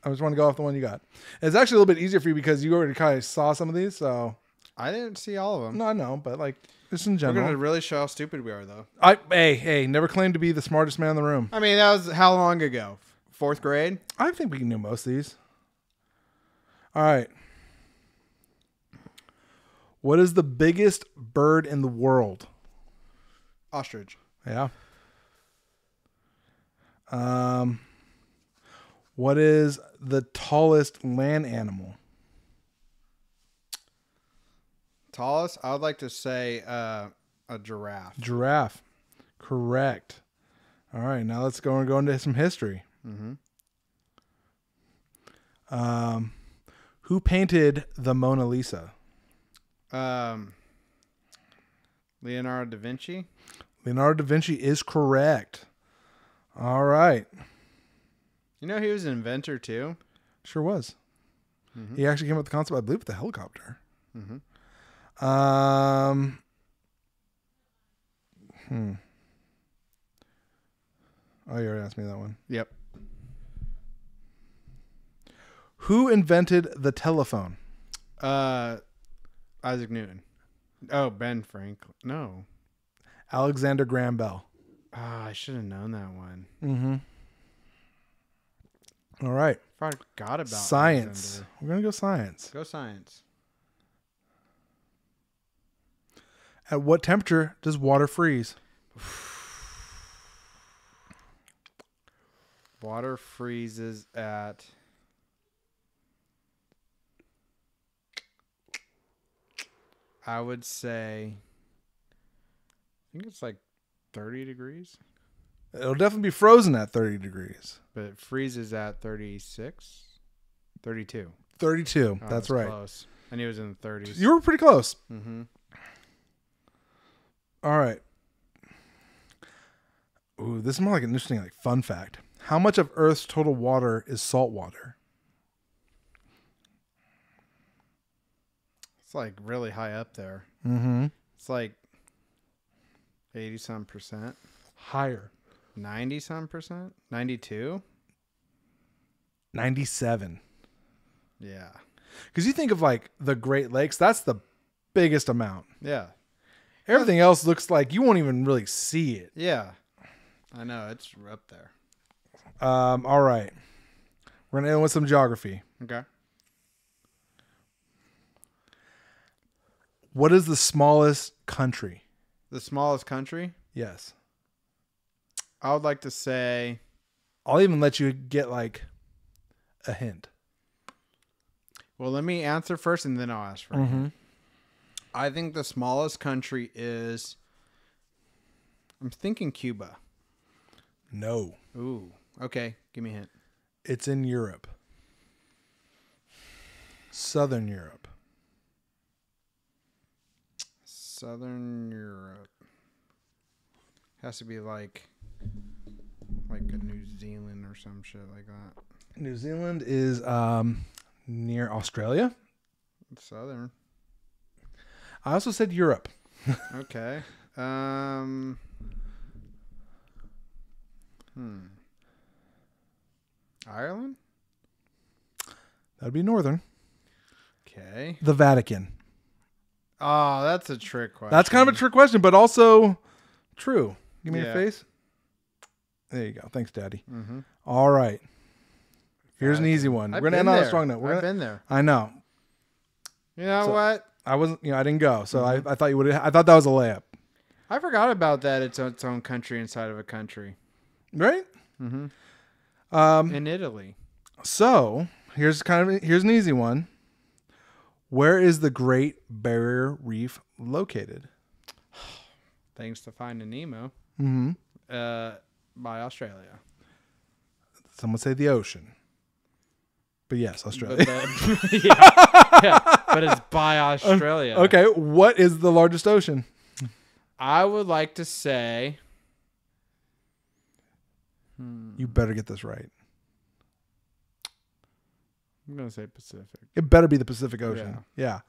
Speaker 1: I just want to go off the one you got. It's actually a little bit easier for you because you already kind of saw some of these, so.
Speaker 2: I didn't see all of them.
Speaker 1: No, I know, but like, just in
Speaker 2: We're
Speaker 1: general.
Speaker 2: going to really show how stupid we are, though.
Speaker 1: Hey, never claimed to be the smartest man in the room.
Speaker 2: I mean, that was how long ago? 4th grade?
Speaker 1: I think we can do most of these. All right. What is the biggest bird in the world?
Speaker 2: Ostrich.
Speaker 1: Yeah. What is the tallest land animal?
Speaker 2: Tallest? I would like to say a giraffe.
Speaker 1: Giraffe. Correct. All right, now let's go into some history.
Speaker 2: Mm-hmm.
Speaker 1: Who painted the Mona Lisa?
Speaker 2: Leonardo da Vinci.
Speaker 1: Leonardo da Vinci is correct. All right.
Speaker 2: You know he was an inventor too?
Speaker 1: Sure was.
Speaker 2: Mm-hmm.
Speaker 1: He actually came up with the concept, I believe, with the helicopter.
Speaker 2: Mm-hmm.
Speaker 1: Oh, you already asked me that one.
Speaker 2: Yep.
Speaker 1: Who invented the telephone?
Speaker 2: Isaac Newton. Oh, Ben Franklin. No.
Speaker 1: Alexander Graham Bell.
Speaker 2: I should have known that one.
Speaker 1: Mm-hmm. All right.
Speaker 2: I forgot about
Speaker 1: science.
Speaker 2: Alexander.
Speaker 1: We're going to go science.
Speaker 2: Go science.
Speaker 1: At what temperature does water freeze?
Speaker 2: Water freezes at... I would say think it's like 30 degrees,
Speaker 1: It'll definitely be frozen at 30 degrees.
Speaker 2: but it freezes at 36, 32.
Speaker 1: 32.
Speaker 2: Oh,
Speaker 1: That's
Speaker 2: was
Speaker 1: right.
Speaker 2: Close. I knew it was in the 30s.
Speaker 1: You were pretty close.
Speaker 2: Mm-hmm.
Speaker 1: All right. Ooh, this is more like an interesting like fun fact. How much of Earth's total water is salt water?
Speaker 2: It's like really high up there.
Speaker 1: Mm-hmm.
Speaker 2: It's like 80-some percent.
Speaker 1: Higher.
Speaker 2: 90-some percent? 92?
Speaker 1: 97.
Speaker 2: Yeah.
Speaker 1: Because you think of like the Great Lakes, that's the biggest amount.
Speaker 2: Yeah.
Speaker 1: Everything else looks like you won't even really see it.
Speaker 2: Yeah. I know. It's up there.
Speaker 1: All right. We're going to end with some geography.
Speaker 2: Okay.
Speaker 1: What is the smallest country?
Speaker 2: The smallest country?
Speaker 1: Yes.
Speaker 2: I would like to say...
Speaker 1: I'll even let you get like a hint.
Speaker 2: Well, let me answer first and then I'll ask for
Speaker 1: Mm-hmm.
Speaker 2: I think the smallest country is... I'm thinking Cuba.
Speaker 1: No.
Speaker 2: Ooh. Okay. Give me a hint.
Speaker 1: It's in Europe. Southern Europe.
Speaker 2: Southern Europe. Has to be like a New Zealand or some shit like that.
Speaker 1: New Zealand is near Australia.
Speaker 2: Southern.
Speaker 1: I also said Europe.
Speaker 2: Okay. Ireland?
Speaker 1: That'd be northern.
Speaker 2: Okay.
Speaker 1: The Vatican.
Speaker 2: Oh, that's a trick question.
Speaker 1: That's kind of a trick question, but also true. Give me your
Speaker 2: Yeah.
Speaker 1: face. There you go. Thanks, Daddy.
Speaker 2: Mm-hmm.
Speaker 1: All right. Here's an easy one. We're gonna end on a strong note.
Speaker 2: I've been there.
Speaker 1: I know.
Speaker 2: You know
Speaker 1: So-
Speaker 2: what?
Speaker 1: I wasn't. I didn't go. So I thought you would. I thought that was a layup.
Speaker 2: I forgot about that. It's its own country inside of a country.
Speaker 1: Right.
Speaker 2: Mm-hmm. In Italy.
Speaker 1: So here's an easy one. Where is the Great Barrier Reef located?
Speaker 2: Thanks to Finding Nemo.
Speaker 1: Mm-hmm.
Speaker 2: By Australia.
Speaker 1: Some would say the ocean. But yes, Australia.
Speaker 2: But yeah, but it's by Australia.
Speaker 1: Okay, what is the largest ocean?
Speaker 2: I would like to say...
Speaker 1: You better get this right.
Speaker 2: I'm going to say Pacific.
Speaker 1: It better be the Pacific Ocean. Yeah.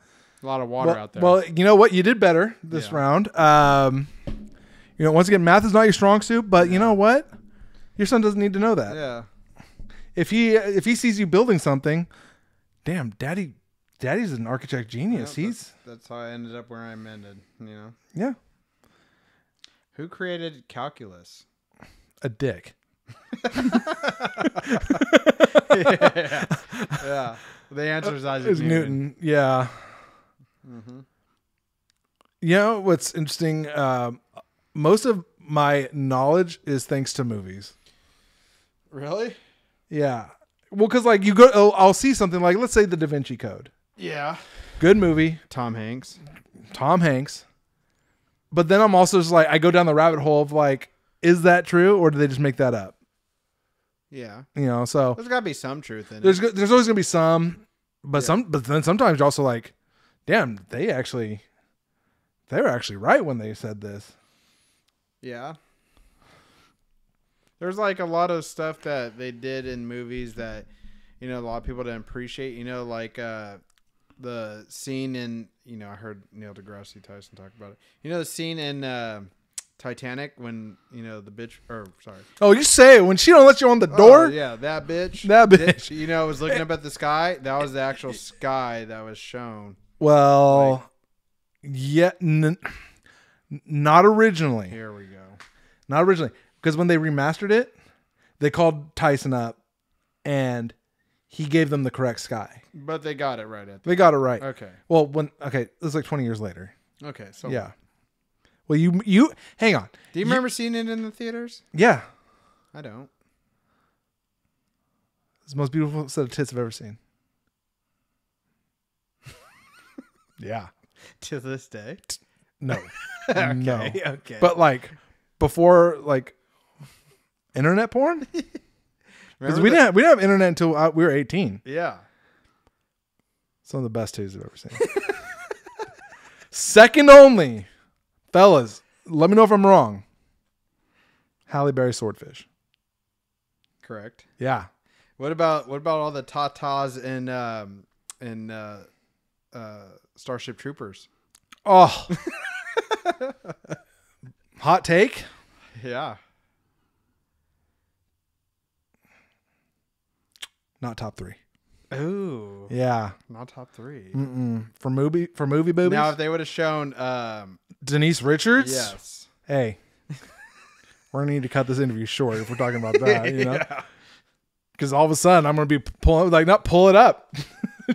Speaker 2: A lot of water out there.
Speaker 1: Well, you know what? You did better this round. Once again, math is not your strong suit, but you know what? Your son doesn't need to know that.
Speaker 2: yeah.
Speaker 1: If he sees you building something, damn, Daddy's an architect genius.
Speaker 2: Yeah, that's how I ended up where I'm ended,
Speaker 1: Yeah,
Speaker 2: Who created calculus?
Speaker 1: a dick.
Speaker 2: Yeah. The answer is Isaac
Speaker 1: It's Newton. Yeah.
Speaker 2: Mm-hmm.
Speaker 1: You know what's interesting? Most of my knowledge is thanks to movies.
Speaker 2: Really?
Speaker 1: Yeah. Well, because like I'll see something like, let's say the Da Vinci Code.
Speaker 2: Yeah.
Speaker 1: Good movie.
Speaker 2: Tom Hanks.
Speaker 1: Tom Hanks. But then I'm also just like, I go down the rabbit hole of like, is that true or did they just make that up?
Speaker 2: Yeah.
Speaker 1: So
Speaker 2: There's got to be some truth in it.
Speaker 1: there's always gonna be some, but then sometimes you're also like, damn, they were actually right when they said this.
Speaker 2: Yeah. There's like a lot of stuff that they did in movies that, a lot of people didn't appreciate. Like the scene in, I heard Neil deGrasse Tyson talk about it. The scene in Titanic when, the bitch,
Speaker 1: Oh, you say it when she don't let you on the door.
Speaker 2: Oh, yeah, that bitch.
Speaker 1: That bitch.
Speaker 2: Was looking up at the sky. That was the actual sky that was shown.
Speaker 1: Well, not originally.
Speaker 2: Here we go.
Speaker 1: Not originally. Because when they remastered it, they called Tyson up and he gave them the correct sky.
Speaker 2: But they got it right at the
Speaker 1: They got it right.
Speaker 2: Okay.
Speaker 1: Well, it was like 20 years later.
Speaker 2: Okay. So
Speaker 1: Yeah. Well, you hang on.
Speaker 2: Do you remember seeing it in the theaters?
Speaker 1: Yeah.
Speaker 2: I don't.
Speaker 1: It's the most beautiful set of tits I've ever seen. Yeah.
Speaker 2: To this day.
Speaker 1: No.
Speaker 2: Okay,
Speaker 1: No.
Speaker 2: okay.
Speaker 1: But like before like internet porn? Because
Speaker 2: Remember
Speaker 1: we didn't have internet until we were 18.
Speaker 2: Yeah.
Speaker 1: Some of the best titties I've ever seen. Second only, fellas. Let me know if I'm wrong. Halle Berry swordfish.
Speaker 2: Correct.
Speaker 1: Yeah.
Speaker 2: What about all the tatas in Starship Troopers?
Speaker 1: Oh. Hot take.
Speaker 2: Yeah.
Speaker 1: Not top 3.
Speaker 2: Ooh.
Speaker 1: Yeah.
Speaker 2: Not top 3.
Speaker 1: For movie boobies.
Speaker 2: Now, if they would have shown,
Speaker 1: Denise Richards.
Speaker 2: yes.
Speaker 1: Hey, we're gonna need to cut this interview short if we're talking about that. You know,
Speaker 2: Yeah.
Speaker 1: because all of a sudden I'm gonna be pulling not pull it up,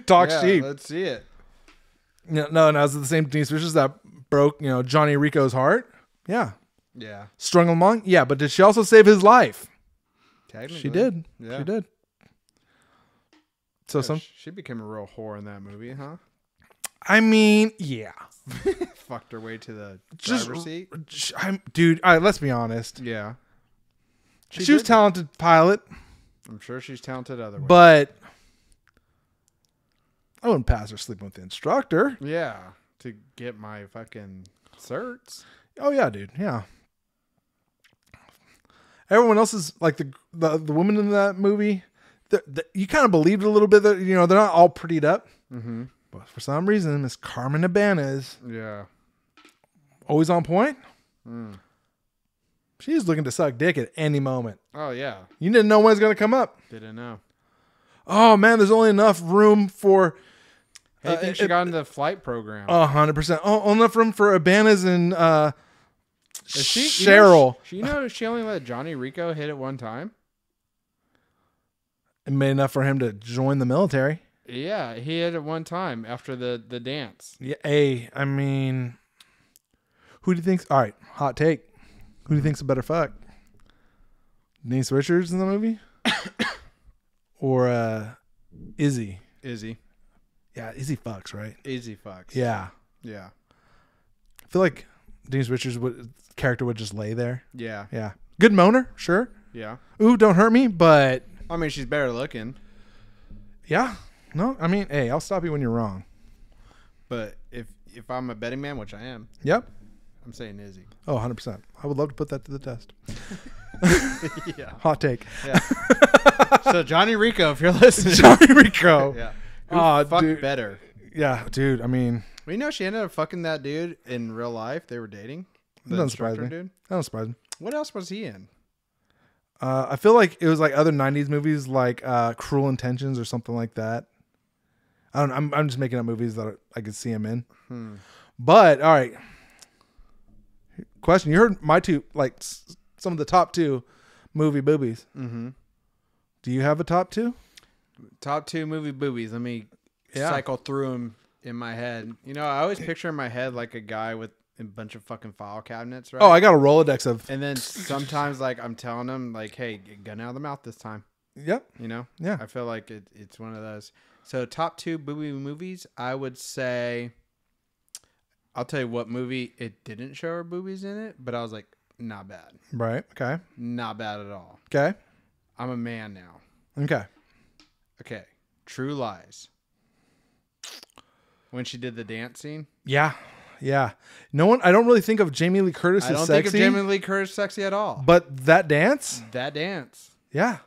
Speaker 1: talk
Speaker 2: Yeah,
Speaker 1: cheap.
Speaker 2: let's see it.
Speaker 1: No, and as the same Denise Richards that broke Johnny Rico's heart. Yeah,
Speaker 2: Yeah.
Speaker 1: strung him along. Yeah, but did she also save his life?
Speaker 2: Technically.
Speaker 1: She did.
Speaker 2: Yeah.
Speaker 1: She did. So
Speaker 2: She became a real whore in that movie, huh?
Speaker 1: I mean, yeah.
Speaker 2: Fucked her way to the
Speaker 1: Just-
Speaker 2: driver's seat.
Speaker 1: Dude, all right, let's be honest.
Speaker 2: Yeah.
Speaker 1: She was talented pilot,
Speaker 2: I'm sure she's talented otherwise.
Speaker 1: but I wouldn't pass her sleeping with the instructor.
Speaker 2: Yeah. To get my fucking certs.
Speaker 1: Oh yeah, dude. Yeah. Everyone else is like the woman in that movie. You kind of believed a little bit that they're not all prettied up,
Speaker 2: Mm-hmm.
Speaker 1: but for some reason, Miss Carmen Ibanez
Speaker 2: Yeah.
Speaker 1: always on point.
Speaker 2: Mm.
Speaker 1: She's looking to suck dick at any moment.
Speaker 2: Oh, yeah.
Speaker 1: You didn't know when it's going to come up.
Speaker 2: Didn't know.
Speaker 1: Oh man, there's only enough room for.
Speaker 2: Hey, I think she got into the flight program.
Speaker 1: 100%. Oh, enough room for Ibanez and
Speaker 2: Is she,
Speaker 1: Cheryl.
Speaker 2: She only let Johnny Rico hit it one time?
Speaker 1: It made enough for him to join the military.
Speaker 2: Yeah, he hit it one time after the dance.
Speaker 1: Yeah, I mean, who do you think's all right? Hot take. Who do you think's a better fuck? Denise Richards in the movie, or Izzy?
Speaker 2: Izzy.
Speaker 1: Yeah, Izzy fucks, right?
Speaker 2: Izzy fucks.
Speaker 1: Yeah,
Speaker 2: Yeah.
Speaker 1: I feel like Denise Richards' character would just lay there.
Speaker 2: Yeah.
Speaker 1: Yeah, good moaner, sure.
Speaker 2: Yeah.
Speaker 1: Ooh, don't hurt me, but
Speaker 2: I mean, she's better looking.
Speaker 1: yeah, no, I mean, hey, I'll stop you when you're wrong.
Speaker 2: But if I'm a betting man, which I am,
Speaker 1: Yep.
Speaker 2: I'm saying Izzy.
Speaker 1: Oh, 100%. I would love to put that to the test.
Speaker 2: Yeah.
Speaker 1: Hot take.
Speaker 2: Yeah. So Johnny Rico, if you're listening.
Speaker 1: Johnny Rico.
Speaker 2: Yeah.
Speaker 1: Oh,
Speaker 2: Fuck
Speaker 1: dude.
Speaker 2: better.
Speaker 1: Yeah, dude. I mean,
Speaker 2: Well, you know, she ended up fucking that dude in real life. They were dating. The
Speaker 1: doesn't surprise
Speaker 2: instructor
Speaker 1: me.
Speaker 2: dude.
Speaker 1: That don't surprise me.
Speaker 2: What else was he in?
Speaker 1: I feel like it was like other 90s movies like Cruel Intentions or something like that. I don't know. I'm just making up movies that I could see him in. But, all right. Question. You heard my two, like some of the top 2 movie boobies.
Speaker 2: Mm-hmm.
Speaker 1: Do you have a top 2?
Speaker 2: Top 2 movie boobies. Let me cycle through them in my head. You know, I always picture in my head like a guy with a bunch of fucking file cabinets, right?
Speaker 1: Oh, I got a Rolodex of.
Speaker 2: And then sometimes, like, I'm telling him, like, hey, get gun out of the mouth this time.
Speaker 1: Yep.
Speaker 2: You know?
Speaker 1: Yeah.
Speaker 2: I feel like it's one of those. So, top 2 booby movies, I would say, I'll tell you what movie it didn't show her boobies in it, but I was like, not bad.
Speaker 1: Right. Okay.
Speaker 2: Not bad at all.
Speaker 1: Okay.
Speaker 2: I'm a man now.
Speaker 1: Okay.
Speaker 2: Okay. True Lies. When she did the dance scene.
Speaker 1: Yeah. Yeah. No one, I don't really think of Jamie Lee Curtis
Speaker 2: I
Speaker 1: as
Speaker 2: don't
Speaker 1: sexy.
Speaker 2: think of Jamie Lee Curtis sexy at all.
Speaker 1: But that dance?
Speaker 2: That dance.
Speaker 1: Yeah.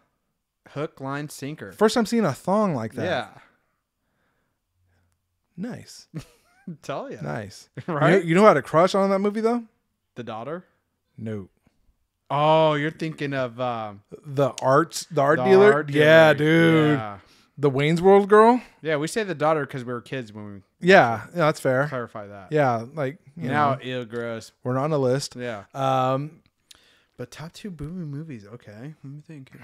Speaker 2: Hook, line, sinker.
Speaker 1: First time seeing a thong like that.
Speaker 2: Yeah.
Speaker 1: Nice.
Speaker 2: Tell you.
Speaker 1: Nice.
Speaker 2: Right?
Speaker 1: You know how to crush on that movie though?
Speaker 2: The daughter?
Speaker 1: No.
Speaker 2: Oh, you're thinking of
Speaker 1: The art
Speaker 2: the
Speaker 1: dealer?
Speaker 2: art
Speaker 1: Yeah,
Speaker 2: dealer.
Speaker 1: dude.
Speaker 2: Yeah.
Speaker 1: The Wayne's World girl?
Speaker 2: Yeah, we say the daughter because we were kids when we
Speaker 1: Yeah. Yeah, that's fair.
Speaker 2: clarify that.
Speaker 1: Yeah, like you
Speaker 2: Now,
Speaker 1: know,
Speaker 2: ew, gross.
Speaker 1: we're not on a list.
Speaker 2: Yeah.
Speaker 1: Um
Speaker 2: But top 2 booby movies. Okay. Let me think here.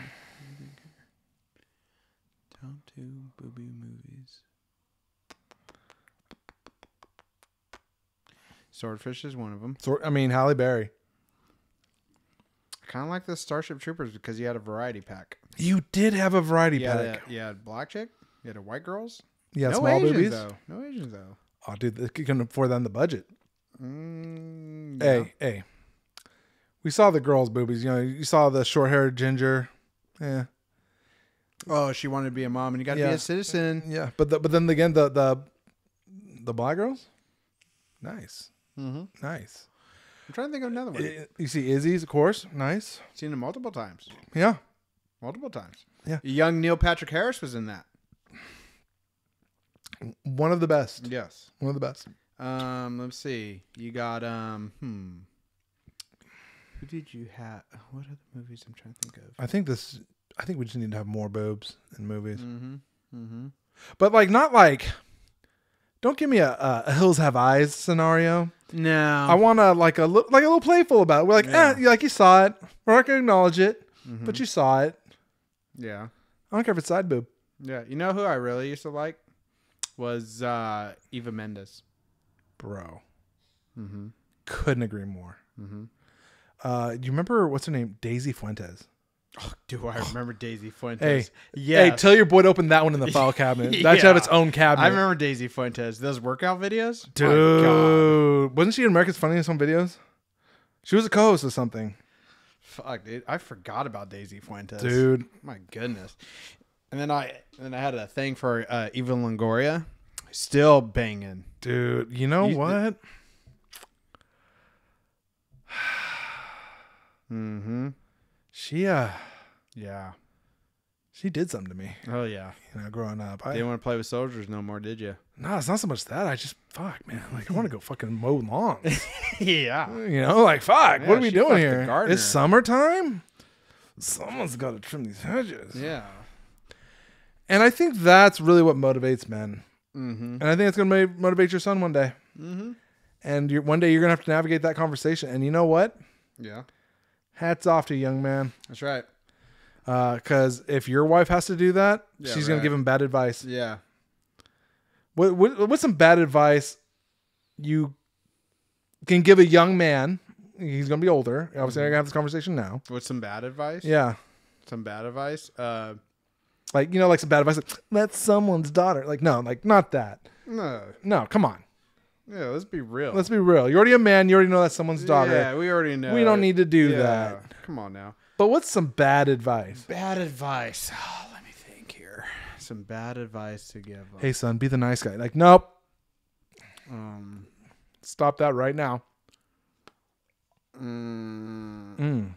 Speaker 2: Top 2 booby movies. Swordfish is one of them.
Speaker 1: I mean Halle Berry.
Speaker 2: I kind of like the Starship Troopers because you had a variety pack.
Speaker 1: You did have a variety pack.
Speaker 2: You had black chick. You had a white girls.
Speaker 1: Yeah,
Speaker 2: No
Speaker 1: small
Speaker 2: Asians
Speaker 1: boobies.
Speaker 2: though. No Asians though.
Speaker 1: Oh, dude, they couldn't afford that in the budget.
Speaker 2: Yeah.
Speaker 1: Hey. We saw the girl's boobies. You know, you saw the short-haired ginger. Yeah.
Speaker 2: Oh, she wanted to be a mom, and you got to be
Speaker 1: Yeah.
Speaker 2: a citizen.
Speaker 1: Yeah. But then again, the black girls? Nice.
Speaker 2: Mm-hmm.
Speaker 1: Nice.
Speaker 2: I'm trying to think of another one.
Speaker 1: You see Izzy's, of course. Nice.
Speaker 2: Seen it multiple times.
Speaker 1: Yeah.
Speaker 2: Multiple times.
Speaker 1: Yeah.
Speaker 2: Young Neil Patrick Harris was in that.
Speaker 1: One of the best.
Speaker 2: Yes.
Speaker 1: One of the best.
Speaker 2: Let's see. You got Who did you have? What other movies I'm trying to think of?
Speaker 1: I think we just need to have more boobs in movies.
Speaker 2: Mm-hmm. Mm-hmm.
Speaker 1: But not like don't give me a Hills Have Eyes scenario.
Speaker 2: No.
Speaker 1: I want to like a little playful about it. We're like,
Speaker 2: Yeah.
Speaker 1: you saw it. We're not gonna acknowledge it,
Speaker 2: Mm-hmm.
Speaker 1: but you saw it.
Speaker 2: Yeah.
Speaker 1: I don't care if it's side boob.
Speaker 2: Yeah. You know who I really used to like was Eva Mendes.
Speaker 1: Bro.
Speaker 2: Mm-hmm.
Speaker 1: Couldn't agree more.
Speaker 2: Mm-hmm.
Speaker 1: Do you remember what's her name? Daisy Fuentes.
Speaker 2: Oh, do I remember Daisy Fuentes?
Speaker 1: Hey,
Speaker 2: yes.
Speaker 1: hey, tell your boy to open that one in the file cabinet. That should have its own cabinet.
Speaker 2: I remember Daisy Fuentes. Those workout videos?
Speaker 1: Dude,
Speaker 2: My God.
Speaker 1: wasn't she in America's Funniest Home Videos? She was a co-host of something.
Speaker 2: Fuck, dude. I forgot about Daisy Fuentes.
Speaker 1: Dude,
Speaker 2: My goodness. And then I had a thing for Eva Longoria. Still banging.
Speaker 1: dude, you know what?
Speaker 2: Mm-hmm.
Speaker 1: She
Speaker 2: Yeah.
Speaker 1: she did something to me.
Speaker 2: Oh, yeah.
Speaker 1: Growing up.
Speaker 2: Didn't want to play with soldiers no more, did you?
Speaker 1: No, it's not so much that. I just fuck, man. Like I want to go fucking mow lawns.
Speaker 2: Yeah.
Speaker 1: Fuck.
Speaker 2: Yeah,
Speaker 1: What are we
Speaker 2: she
Speaker 1: doing
Speaker 2: fucked the
Speaker 1: here?
Speaker 2: gardener.
Speaker 1: It's summertime. Someone's got to trim these hedges.
Speaker 2: Yeah.
Speaker 1: And I think that's really what motivates men.
Speaker 2: Mm-hmm.
Speaker 1: And I think it's going to motivate your son one day.
Speaker 2: Mm-hmm.
Speaker 1: And one day you're going to have to navigate that conversation. And you know what?
Speaker 2: Yeah.
Speaker 1: Hats off to you, young man.
Speaker 2: That's right.
Speaker 1: Because if your wife has to do that,
Speaker 2: Yeah,
Speaker 1: she's going to
Speaker 2: right.
Speaker 1: give him bad advice.
Speaker 2: Yeah.
Speaker 1: What's some bad advice you can give a young man? He's going to be older. Obviously, I can have this conversation now.
Speaker 2: What's some bad advice?
Speaker 1: Yeah.
Speaker 2: Some bad advice?
Speaker 1: Like some bad advice. Like, that's someone's daughter. Like, no, like not that.
Speaker 2: No.
Speaker 1: No, come on.
Speaker 2: Yeah, let's be real.
Speaker 1: Let's be real. You're already a man. You already know that's someone's daughter.
Speaker 2: Yeah, we already know.
Speaker 1: We don't need to do
Speaker 2: Yeah.
Speaker 1: that.
Speaker 2: Come on now.
Speaker 1: But what's some bad advice?
Speaker 2: Bad advice. Oh, let me think here. Some bad advice to give.
Speaker 1: Hey, son, be the nice guy. Like, nope.
Speaker 2: Um.
Speaker 1: Stop that right now.
Speaker 2: I'm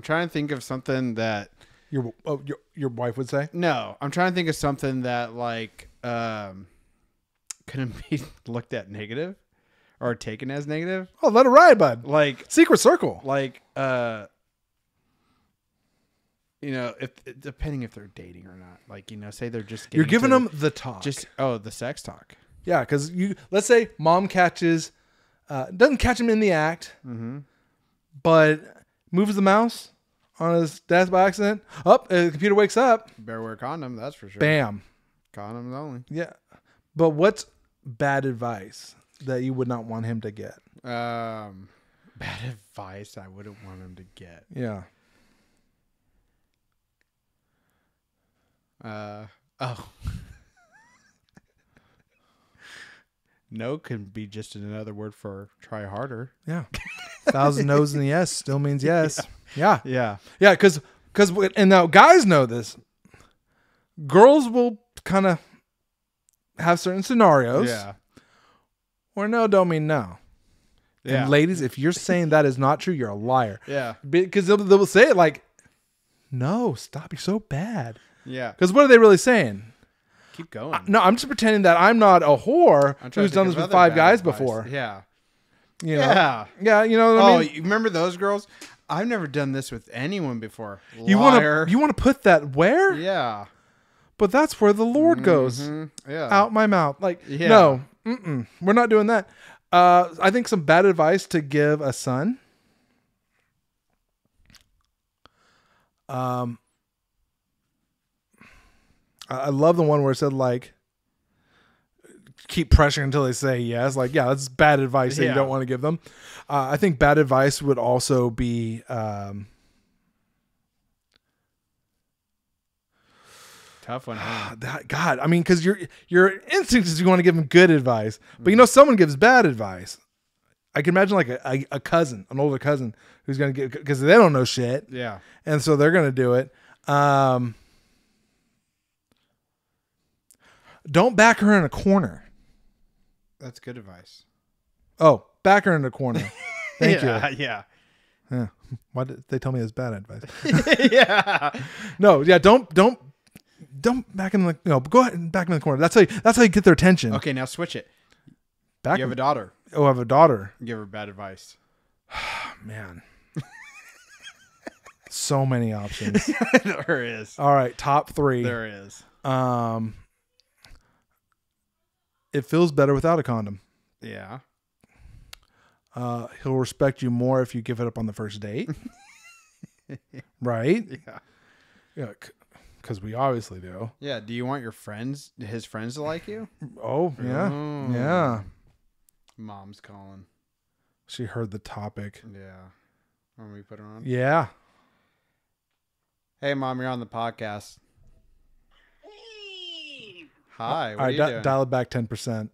Speaker 2: trying to think of something that.
Speaker 1: Your wife would say?
Speaker 2: No, I'm trying to think of something that like couldn't be looked at negative or taken as negative.
Speaker 1: Oh, let it ride, bud.
Speaker 2: Like
Speaker 1: Secret circle.
Speaker 2: if depending if they're dating or not. Like, say they're just
Speaker 1: You're
Speaker 2: getting
Speaker 1: giving
Speaker 2: to
Speaker 1: them the talk.
Speaker 2: the sex talk.
Speaker 1: Yeah, because let's say mom doesn't catch him in the act, but moves the mouse on his desk by accident. The computer wakes up.
Speaker 2: Better wear a condom, that's for sure.
Speaker 1: Bam.
Speaker 2: Condoms only.
Speaker 1: Yeah. But what's bad advice that you would not want him to get?
Speaker 2: Bad advice I wouldn't want him to get.
Speaker 1: Yeah.
Speaker 2: No can be just another word for try harder.
Speaker 1: Yeah. 1,000 no's and yes still means yes. Yeah.
Speaker 2: Yeah.
Speaker 1: Yeah. Because and now guys know this. Girls will kind of have certain scenarios.
Speaker 2: Yeah.
Speaker 1: Or no don't mean no.
Speaker 2: Yeah.
Speaker 1: And ladies, if you're saying that is not true, you're a liar.
Speaker 2: Yeah.
Speaker 1: Because they'll say it like, no, stop. You're so bad.
Speaker 2: Yeah.
Speaker 1: Because what are they really saying?
Speaker 2: Keep going.
Speaker 1: No, I'm just pretending that I'm not a whore
Speaker 2: I'm trying
Speaker 1: who's
Speaker 2: to
Speaker 1: done
Speaker 2: think
Speaker 1: this
Speaker 2: of
Speaker 1: with
Speaker 2: other
Speaker 1: 5
Speaker 2: bad
Speaker 1: guys
Speaker 2: advice.
Speaker 1: before.
Speaker 2: Yeah.
Speaker 1: You know?
Speaker 2: Yeah.
Speaker 1: Yeah, you know what I mean?
Speaker 2: You remember those girls? I've never done this with anyone before.
Speaker 1: You
Speaker 2: Liar.
Speaker 1: want to put that where?
Speaker 2: Yeah.
Speaker 1: But that's where the Lord goes.
Speaker 2: Mhm. Yeah.
Speaker 1: Out my mouth. Like,
Speaker 2: Yeah.
Speaker 1: no, we're not doing that. I think some bad advice to give a son. I love the one where it said like, keep pressuring until they say yes. Like, yeah, that's bad advice that you
Speaker 2: Yeah.
Speaker 1: don't want to give them. I think bad advice would also be,
Speaker 2: Tough one, huh?
Speaker 1: God, I mean, because your instinct is you want to give them good advice, but you know someone gives bad advice. I can imagine like a cousin, an older cousin, who's gonna get, because they don't know shit,
Speaker 2: Yeah.
Speaker 1: and so they're gonna do it. Don't back her in a corner.
Speaker 2: That's good advice.
Speaker 1: Oh, back her in a corner. Thank you.
Speaker 2: Yeah.
Speaker 1: Yeah. Why did they tell me it's bad advice?
Speaker 2: Yeah.
Speaker 1: No, yeah, don't back in the go ahead and back in the corner. That's how you get their attention.
Speaker 2: Okay, now switch it.
Speaker 1: Back.
Speaker 2: You have a daughter.
Speaker 1: I have a daughter.
Speaker 2: Give her bad advice.
Speaker 1: Man. So many options.
Speaker 2: There is.
Speaker 1: All right, top 3.
Speaker 2: There is.
Speaker 1: It feels better without a condom.
Speaker 2: Yeah.
Speaker 1: He'll respect you more if you give it up on the first date. Right?
Speaker 2: Yeah.
Speaker 1: Yeah, because we obviously do.
Speaker 2: Yeah. Do you want his friends to like you?
Speaker 1: Oh, yeah.
Speaker 2: Oh.
Speaker 1: Yeah.
Speaker 2: Mom's calling.
Speaker 1: She heard the topic.
Speaker 2: Yeah. Want me to put her on?
Speaker 1: Yeah.
Speaker 2: Hey, Mom, you're on the podcast.
Speaker 3: Hey,
Speaker 2: Hi.
Speaker 1: All
Speaker 2: What are
Speaker 1: right,
Speaker 2: you doing?
Speaker 1: dial it back 10%.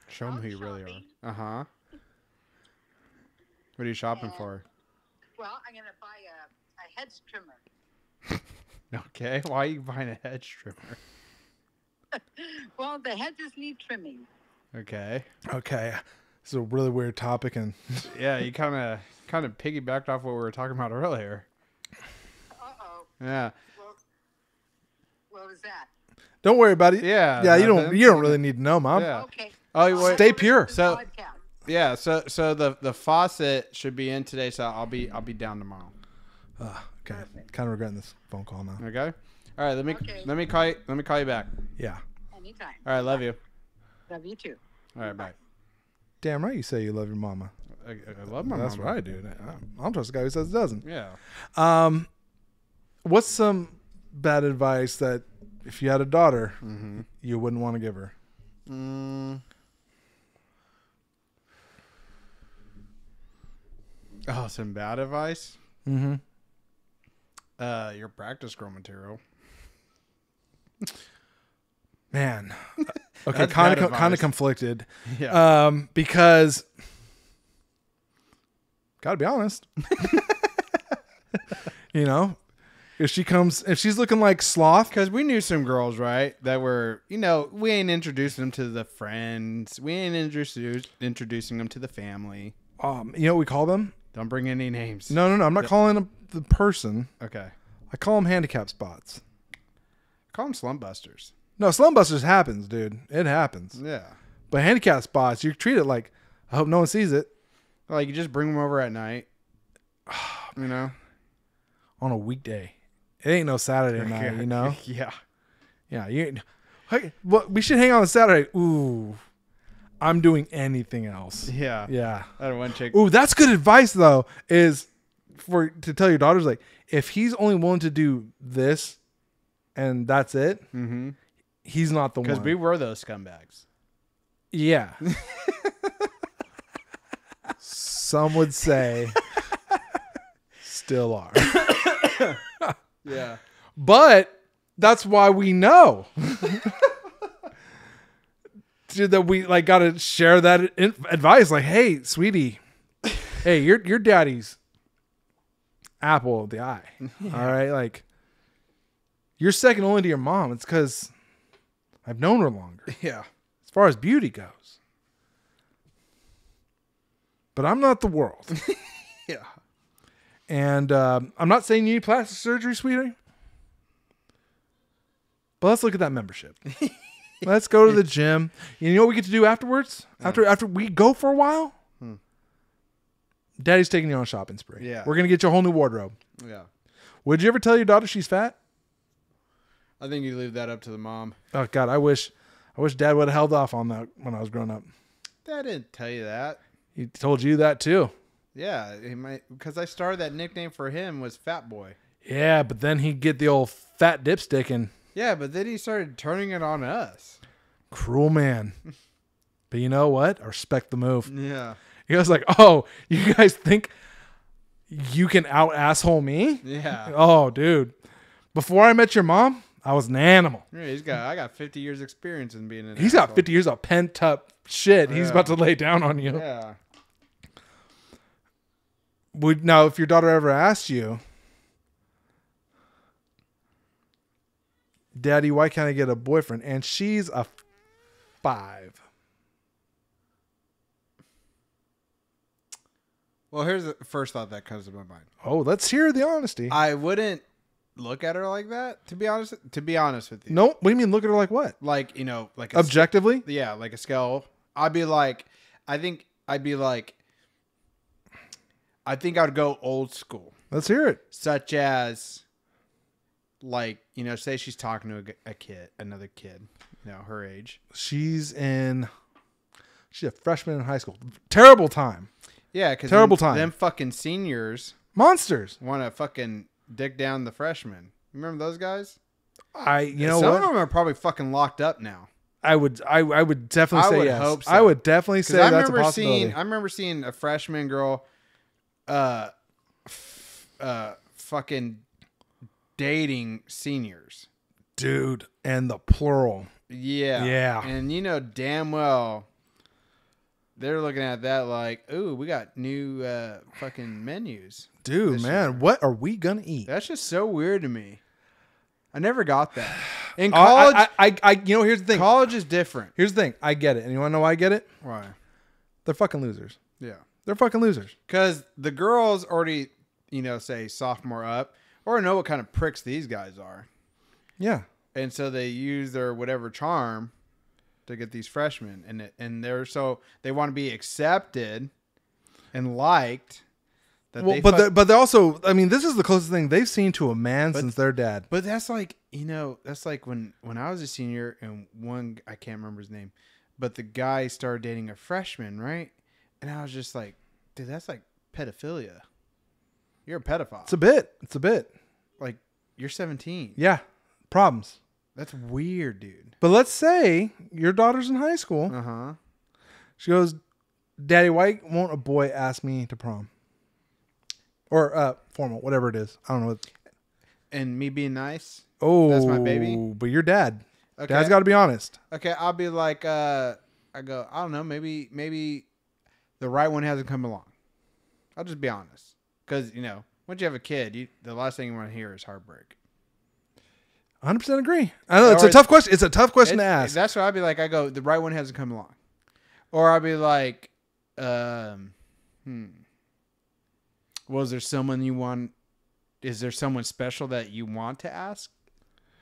Speaker 2: Show them who you really
Speaker 3: shopping.
Speaker 2: are. Uh-huh. What are you shopping for?
Speaker 3: well, I'm gonna buy a hedge trimmer.
Speaker 2: Okay. Why are you buying a hedge trimmer?
Speaker 3: Well, the hedges need trimming.
Speaker 2: Okay.
Speaker 1: Okay. This is a really weird topic, and
Speaker 2: Yeah, you kind of piggybacked off what we were talking about earlier.
Speaker 3: Uh-oh.
Speaker 2: Yeah.
Speaker 3: Well, what was that?
Speaker 1: don't worry about it.
Speaker 2: Yeah.
Speaker 1: Yeah, you
Speaker 2: nothing.
Speaker 1: don't really need to know, Mom.
Speaker 2: Yeah.
Speaker 3: Okay.
Speaker 2: Oh, wait.
Speaker 1: Stay pure.
Speaker 2: So-
Speaker 3: Podcast.
Speaker 2: Yeah. So the faucet should be in today. So I'll be down tomorrow.
Speaker 1: Okay. Kind of regretting this phone call now.
Speaker 2: Okay. All right.
Speaker 3: Okay.
Speaker 2: Let me call you back.
Speaker 1: Yeah.
Speaker 3: Anytime.
Speaker 2: All right. Love you.
Speaker 3: Love you too.
Speaker 2: All right. Bye.
Speaker 1: Damn right you say you love your mama.
Speaker 2: I love my
Speaker 1: That's
Speaker 2: mama.
Speaker 1: right, dude. I don't trust a guy who says it doesn't.
Speaker 2: Yeah.
Speaker 1: What's some bad advice that if you had a daughter,
Speaker 2: Mm-hmm.
Speaker 1: you wouldn't want to give her?
Speaker 2: Oh, some bad advice.
Speaker 1: Mm-hmm.
Speaker 2: Your practice girl material.
Speaker 1: Man. Okay,
Speaker 2: That's
Speaker 1: kind
Speaker 2: bad
Speaker 1: of
Speaker 2: advice.
Speaker 1: conflicted.
Speaker 2: Yeah.
Speaker 1: Because gotta be honest. You know, if she's looking like sloth,
Speaker 2: Because we knew some girls, right, that were, we ain't introducing them to the friends. We ain't introducing them to the family.
Speaker 1: you know what we call them?
Speaker 2: Don't bring any names.
Speaker 1: No. I'm not calling them the person.
Speaker 2: Okay.
Speaker 1: I call them handicap spots.
Speaker 2: Call them slump busters.
Speaker 1: No, slum busters happens, dude. It happens.
Speaker 2: Yeah.
Speaker 1: But handicap spots, you treat it like, I hope no one sees it,
Speaker 2: Like, you just bring them over at night.
Speaker 1: on a weekday. It ain't no Saturday night, you know?
Speaker 2: Yeah.
Speaker 1: Yeah. Well, we should hang on Saturday. Ooh. I'm doing anything else.
Speaker 2: Yeah.
Speaker 1: Yeah.
Speaker 2: I had one chick.
Speaker 1: Ooh, that's good advice though, is to tell your daughters, like, if he's only willing to do this and that's it,
Speaker 2: Mm-hmm.
Speaker 1: he's not the one.
Speaker 2: Because we were those scumbags.
Speaker 1: Yeah. Some would say still are.
Speaker 2: Yeah.
Speaker 1: But that's why we know. Dude, that we like got to share that advice. Like, hey, sweetie, hey, your daddy's apple of the eye. All right, like you're second only to your mom. It's because I've known her longer,
Speaker 2: Yeah.
Speaker 1: as far as beauty goes. But I'm not the world.
Speaker 2: Yeah.
Speaker 1: And I'm not saying you need plastic surgery, sweetie. But let's look at that membership. Let's go to the gym. You know what we get to do afterwards? After we go for a while? Daddy's taking you on a shopping spree.
Speaker 2: Yeah.
Speaker 1: We're going to get you a whole new wardrobe.
Speaker 2: Yeah.
Speaker 1: Would you ever tell your daughter she's fat?
Speaker 2: I think you leave that up to the mom.
Speaker 1: Oh, God, I wish Dad would have held off on that when I was growing up.
Speaker 2: Dad didn't tell you that.
Speaker 1: He told you that too.
Speaker 2: Yeah, he might, because I started that nickname for him was Fat Boy.
Speaker 1: Yeah, but then he'd get the old fat dipstick and
Speaker 2: Yeah, but then he started turning it on us.
Speaker 1: cruel man. But you know what? I respect the move.
Speaker 2: Yeah.
Speaker 1: He was like, oh, you guys think you can out asshole me?
Speaker 2: Yeah.
Speaker 1: Oh, dude. Before I met your mom, I was an animal.
Speaker 2: Yeah, I got 50 years experience in being an
Speaker 1: He's got
Speaker 2: asshole.
Speaker 1: 50 years of pent up shit. He's
Speaker 2: Yeah.
Speaker 1: about to lay down on you.
Speaker 2: Yeah.
Speaker 1: Now, if your daughter ever asked you, Daddy, why can't I get a boyfriend? And she's a 5.
Speaker 2: Well, here's the first thought that comes to my mind.
Speaker 1: Oh, let's hear the honesty.
Speaker 2: I wouldn't look at her like that, to be honest. To be honest with you,
Speaker 1: No, what do you mean? Look at her like what?
Speaker 2: like like a
Speaker 1: Objectively?
Speaker 2: yeah, like a scale. I'd be like, I think I would go old school,
Speaker 1: Let's hear it.
Speaker 2: such as, like, say she's talking to another kid, her age.
Speaker 1: She's a freshman in high school. Terrible time.
Speaker 2: Yeah, because
Speaker 1: Terrible time.
Speaker 2: Them fucking seniors
Speaker 1: Monsters.
Speaker 2: want to fucking dick down the freshmen. Remember those guys?
Speaker 1: You know
Speaker 2: Some
Speaker 1: what?
Speaker 2: of them are probably fucking locked up now.
Speaker 1: I would definitely
Speaker 2: I
Speaker 1: say
Speaker 2: would
Speaker 1: yes.
Speaker 2: hope so.
Speaker 1: I would definitely say
Speaker 2: I
Speaker 1: that's a
Speaker 2: remember
Speaker 1: possibility.
Speaker 2: I remember seeing a freshman girl, fucking dating seniors.
Speaker 1: Dude, and the plural.
Speaker 2: Yeah.
Speaker 1: Yeah.
Speaker 2: And damn well they're looking at that like, ooh, we got new fucking menus.
Speaker 1: Dude,
Speaker 2: This
Speaker 1: man,
Speaker 2: year.
Speaker 1: what are we gonna eat?
Speaker 2: That's just so weird to me. I never got that. In
Speaker 1: College,
Speaker 2: college,
Speaker 1: here's the thing.
Speaker 2: college is different.
Speaker 1: Here's the thing. I get it, and you want to know why I get it?
Speaker 2: Why?
Speaker 1: They're fucking losers.
Speaker 2: Yeah.
Speaker 1: They're fucking losers.
Speaker 2: Because the girls already, say sophomore up, or know what kind of pricks these guys are.
Speaker 1: Yeah.
Speaker 2: And so they use their whatever charm to get these freshmen, and they want to be accepted and liked.
Speaker 1: Well, but they're also. I mean, this is the closest thing they've seen to a man since their dad.
Speaker 2: But that's like that's like when I was a senior and I can't remember his name, but the guy started dating a freshman, right? And I was just like, dude, that's like pedophilia. You're a pedophile.
Speaker 1: It's a bit.
Speaker 2: Like, you're 17.
Speaker 1: Yeah. Problems.
Speaker 2: That's weird, dude.
Speaker 1: But let's say your daughter's in high school.
Speaker 2: Uh huh.
Speaker 1: She goes, Daddy, why won't a boy ask me to prom? Or formal, whatever it is. I don't know. What...
Speaker 2: And me being nice.
Speaker 1: Oh,
Speaker 2: That's my baby?
Speaker 1: But you're dad.
Speaker 2: Okay.
Speaker 1: Dad's got to be honest.
Speaker 2: Okay, I'll be like, I don't know, maybe the right one hasn't come along. I'll just be honest, because once you have a kid, the last thing you want to hear is heartbreak.
Speaker 1: 100% agree. I know it's a tough question. It's a tough question to ask.
Speaker 2: That's what I'd be like. I go, the right one hasn't come along, or I'll be like, well, is there someone you want? Is there someone special that you want to ask?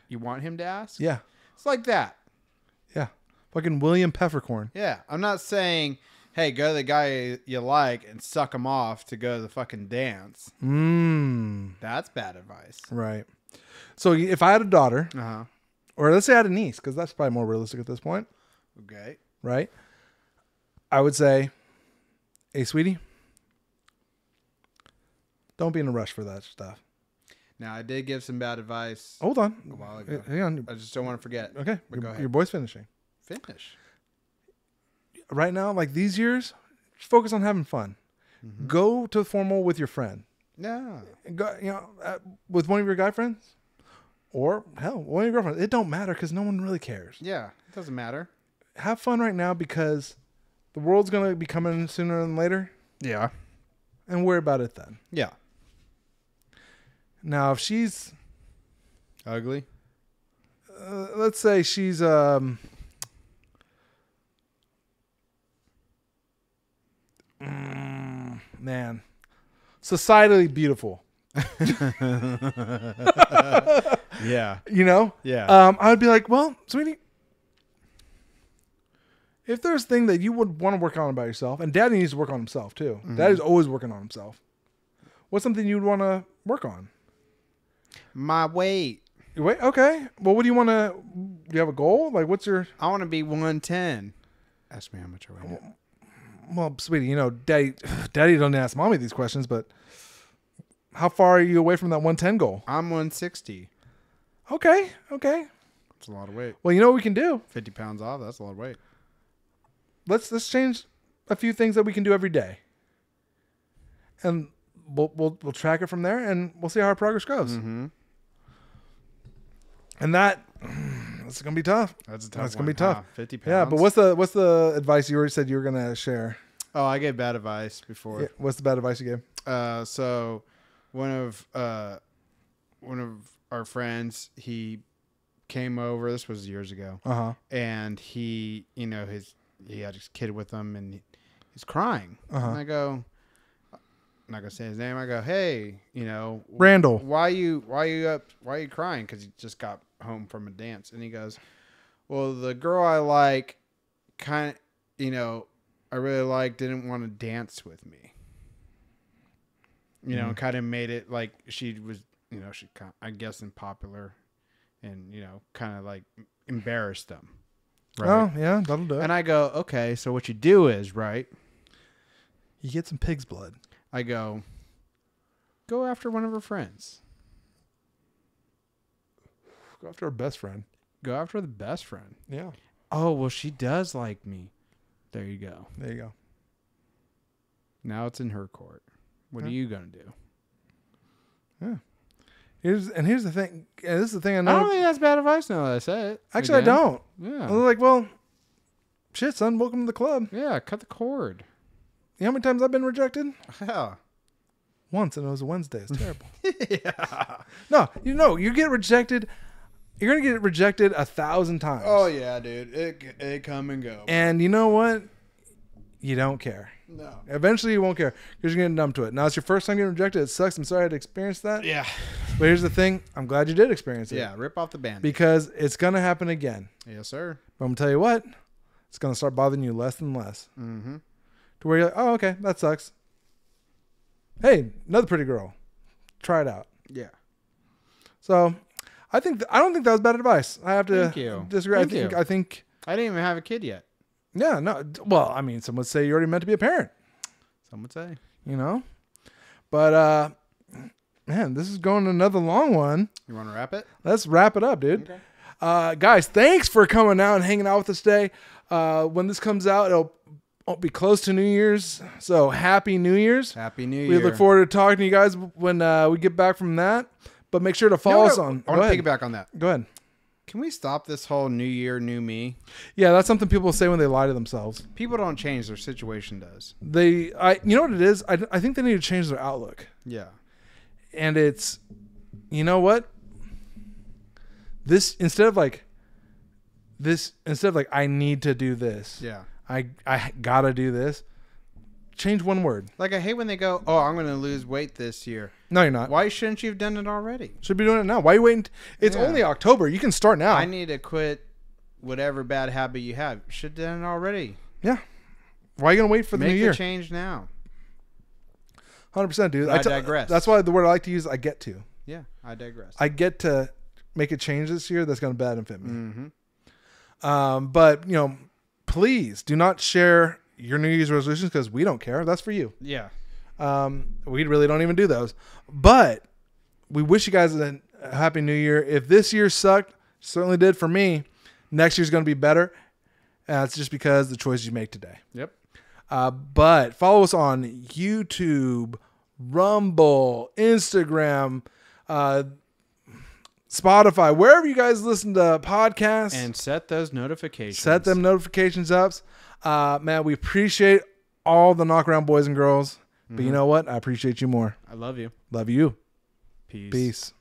Speaker 2: You want him to ask?
Speaker 1: Yeah.
Speaker 2: It's like that.
Speaker 1: Yeah. Fucking William Peppercorn.
Speaker 2: Yeah. I'm not saying, hey, go to the guy you like and suck him off to go to the fucking dance. That's bad advice.
Speaker 1: Right. So if I had a daughter,
Speaker 2: Uh-huh.
Speaker 1: or let's say I had a niece, because that's probably more realistic at this point,
Speaker 2: Okay.
Speaker 1: right? I would say, hey, sweetie, don't be in a rush for that stuff.
Speaker 2: Now, I did give some bad advice
Speaker 1: Hold on.
Speaker 2: a while ago.
Speaker 1: Hang on.
Speaker 2: I just don't want to forget.
Speaker 1: Okay.
Speaker 2: But go ahead.
Speaker 1: Your boy's finishing.
Speaker 2: Finish.
Speaker 1: Right now, like these years, just focus on having fun.
Speaker 2: Mm-hmm.
Speaker 1: Go to formal with your friend.
Speaker 2: No.
Speaker 1: Go, with one of your guy friends, or hell, one of your girlfriends. It don't matter because no one really cares.
Speaker 2: Yeah. It doesn't matter.
Speaker 1: Have fun right now because the world's gonna be coming sooner than later,
Speaker 2: Yeah.
Speaker 1: and worry about it then.
Speaker 2: Yeah.
Speaker 1: Now, if she's,
Speaker 2: Ugly.
Speaker 1: let's say she's man, societally beautiful.
Speaker 2: Yeah.
Speaker 1: I would be like, well, sweetie, if there's a thing that you would want to work on about yourself, and Daddy needs to work on himself too. Daddy's always working on himself. What's something you'd want to work on?
Speaker 2: My weight.
Speaker 1: Wait, okay. Well, what do you want to? Do you have a goal? Like, what's your?
Speaker 2: I want to be 110. Ask me how much I weigh now.
Speaker 1: Well, sweetie, Daddy doesn't ask mommy these questions, but how far are you away from that 110 goal?
Speaker 2: I'm 160.
Speaker 1: Okay.
Speaker 2: That's a lot of weight.
Speaker 1: Well, you know what we can do?
Speaker 2: 50 pounds off. That's a lot of weight.
Speaker 1: Let's change a few things that we can do every day, and we'll track it from there, and we'll see how our progress goes.
Speaker 2: Mm-hmm.
Speaker 1: And that it's gonna be tough.
Speaker 2: That's a tough
Speaker 1: That's
Speaker 2: one.
Speaker 1: gonna be tough.
Speaker 2: Huh? 50 pounds.
Speaker 1: Yeah, but what's the advice you already said you were gonna share?
Speaker 2: Oh, I gave bad advice before.
Speaker 1: Yeah, what's the bad advice you gave?
Speaker 2: So one of our friends, he came over. This was years ago, and he had his kid with him, and he's crying. And I go, I'm not gonna say his name. I go, hey,
Speaker 1: Randall.
Speaker 2: why you crying? Because he just got home from a dance, and he goes, well, the girl I like, I really like, didn't want to dance with me. Kind of made it like she was, she I guess unpopular, and kind of like embarrassed them. Right?
Speaker 1: Oh yeah, that'll do it.
Speaker 2: And I go, okay, so what you do is, right?
Speaker 1: You get some pig's blood.
Speaker 2: I go after one of her friends.
Speaker 1: Go after our best friend.
Speaker 2: Go after the best friend.
Speaker 1: Yeah.
Speaker 2: Oh, well, she does like me. There you go.
Speaker 1: There you go.
Speaker 2: Now it's in her court. What are you going to do?
Speaker 1: Yeah. Here's the thing. And this is the thing I know.
Speaker 2: I don't think that's bad advice now that I say it.
Speaker 1: Actually,
Speaker 2: again.
Speaker 1: I don't.
Speaker 2: Yeah.
Speaker 1: I'm like, well, shit, son. Welcome to the club.
Speaker 2: Yeah, cut the cord.
Speaker 1: You know how many times I've been rejected?
Speaker 2: Yeah.
Speaker 1: Once, and it was a Wednesday. It's terrible.
Speaker 2: Yeah.
Speaker 1: No, you get rejected. You're going to get rejected 1,000 times.
Speaker 2: Oh, yeah, dude. It come and go.
Speaker 1: And you know what? You don't care.
Speaker 2: No.
Speaker 1: Eventually, you won't care because you're getting numb to it. Now, it's your first time getting rejected. It sucks. I'm sorry I had to experience that.
Speaker 2: Yeah.
Speaker 1: But here's the thing. I'm glad you did experience it.
Speaker 2: Yeah, rip off the band.
Speaker 1: Because it's going to happen again.
Speaker 2: Yes, sir.
Speaker 1: But I'm going to tell you what. It's going to start bothering you less and less.
Speaker 2: Mm-hmm.
Speaker 1: To where you're like, oh, okay, that sucks. Hey, another pretty girl. Try it out.
Speaker 2: Yeah.
Speaker 1: So, I don't think that was bad advice. I have to
Speaker 2: Thank you.
Speaker 1: disagree.
Speaker 2: Thank you.
Speaker 1: I think.
Speaker 2: I didn't even have a kid yet.
Speaker 1: Yeah, no. Well, I mean, some would say you're already meant to be a parent.
Speaker 2: Some would say.
Speaker 1: But man, this is going another long one.
Speaker 2: You want to wrap it?
Speaker 1: Let's wrap it up, dude.
Speaker 2: Okay.
Speaker 1: Guys, thanks for coming out and hanging out with us today. When this comes out, it'll be close to New Year's. So happy New Year's.
Speaker 2: Happy New Year.
Speaker 1: We look forward to talking to you guys when we get back from that. But make sure to follow us on.
Speaker 2: I want to piggyback on that.
Speaker 1: Go ahead.
Speaker 2: Can we stop this whole New Year, new me?
Speaker 1: Yeah, that's something people say when they lie to themselves.
Speaker 2: People don't change; their situation does.
Speaker 1: You know what it is? I think they need to change their outlook.
Speaker 2: Yeah.
Speaker 1: And it's, you know what? Instead of like I need to do this.
Speaker 2: Yeah.
Speaker 1: I gotta do this. Change one word.
Speaker 2: Like I hate when they go, "Oh, I'm going to lose weight this year."
Speaker 1: No, you're not.
Speaker 2: Why shouldn't you have done it already?
Speaker 1: Should be doing it now. Why are you waiting? It's
Speaker 2: Yeah.
Speaker 1: only October. You can start now.
Speaker 2: I need to quit whatever bad habit you have. You should have done it already.
Speaker 1: Yeah. Why are you gonna wait for the
Speaker 2: Make
Speaker 1: new year?
Speaker 2: the change now.
Speaker 1: 100%, dude.
Speaker 2: I digress.
Speaker 1: That's why the word I like to use. I get to.
Speaker 2: Yeah, I digress.
Speaker 1: I get to make a change this year that's gonna benefit me.
Speaker 2: Mm-hmm.
Speaker 1: But please do not share your New Year's resolutions because we don't care. That's for you.
Speaker 2: Yeah.
Speaker 1: We really don't even do those. But we wish you guys a happy New Year. If this year sucked, certainly did for me, next year's going to be better. It's just because the choices you make today.
Speaker 2: Yep.
Speaker 1: But follow us on YouTube, Rumble, Instagram, Spotify, wherever you guys listen to podcasts.
Speaker 2: And set those notifications.
Speaker 1: Set them notifications up. Man, we appreciate all the knockaround boys and girls. But you know what? I appreciate you more.
Speaker 2: I love you.
Speaker 1: Love you.
Speaker 2: Peace.
Speaker 1: Peace.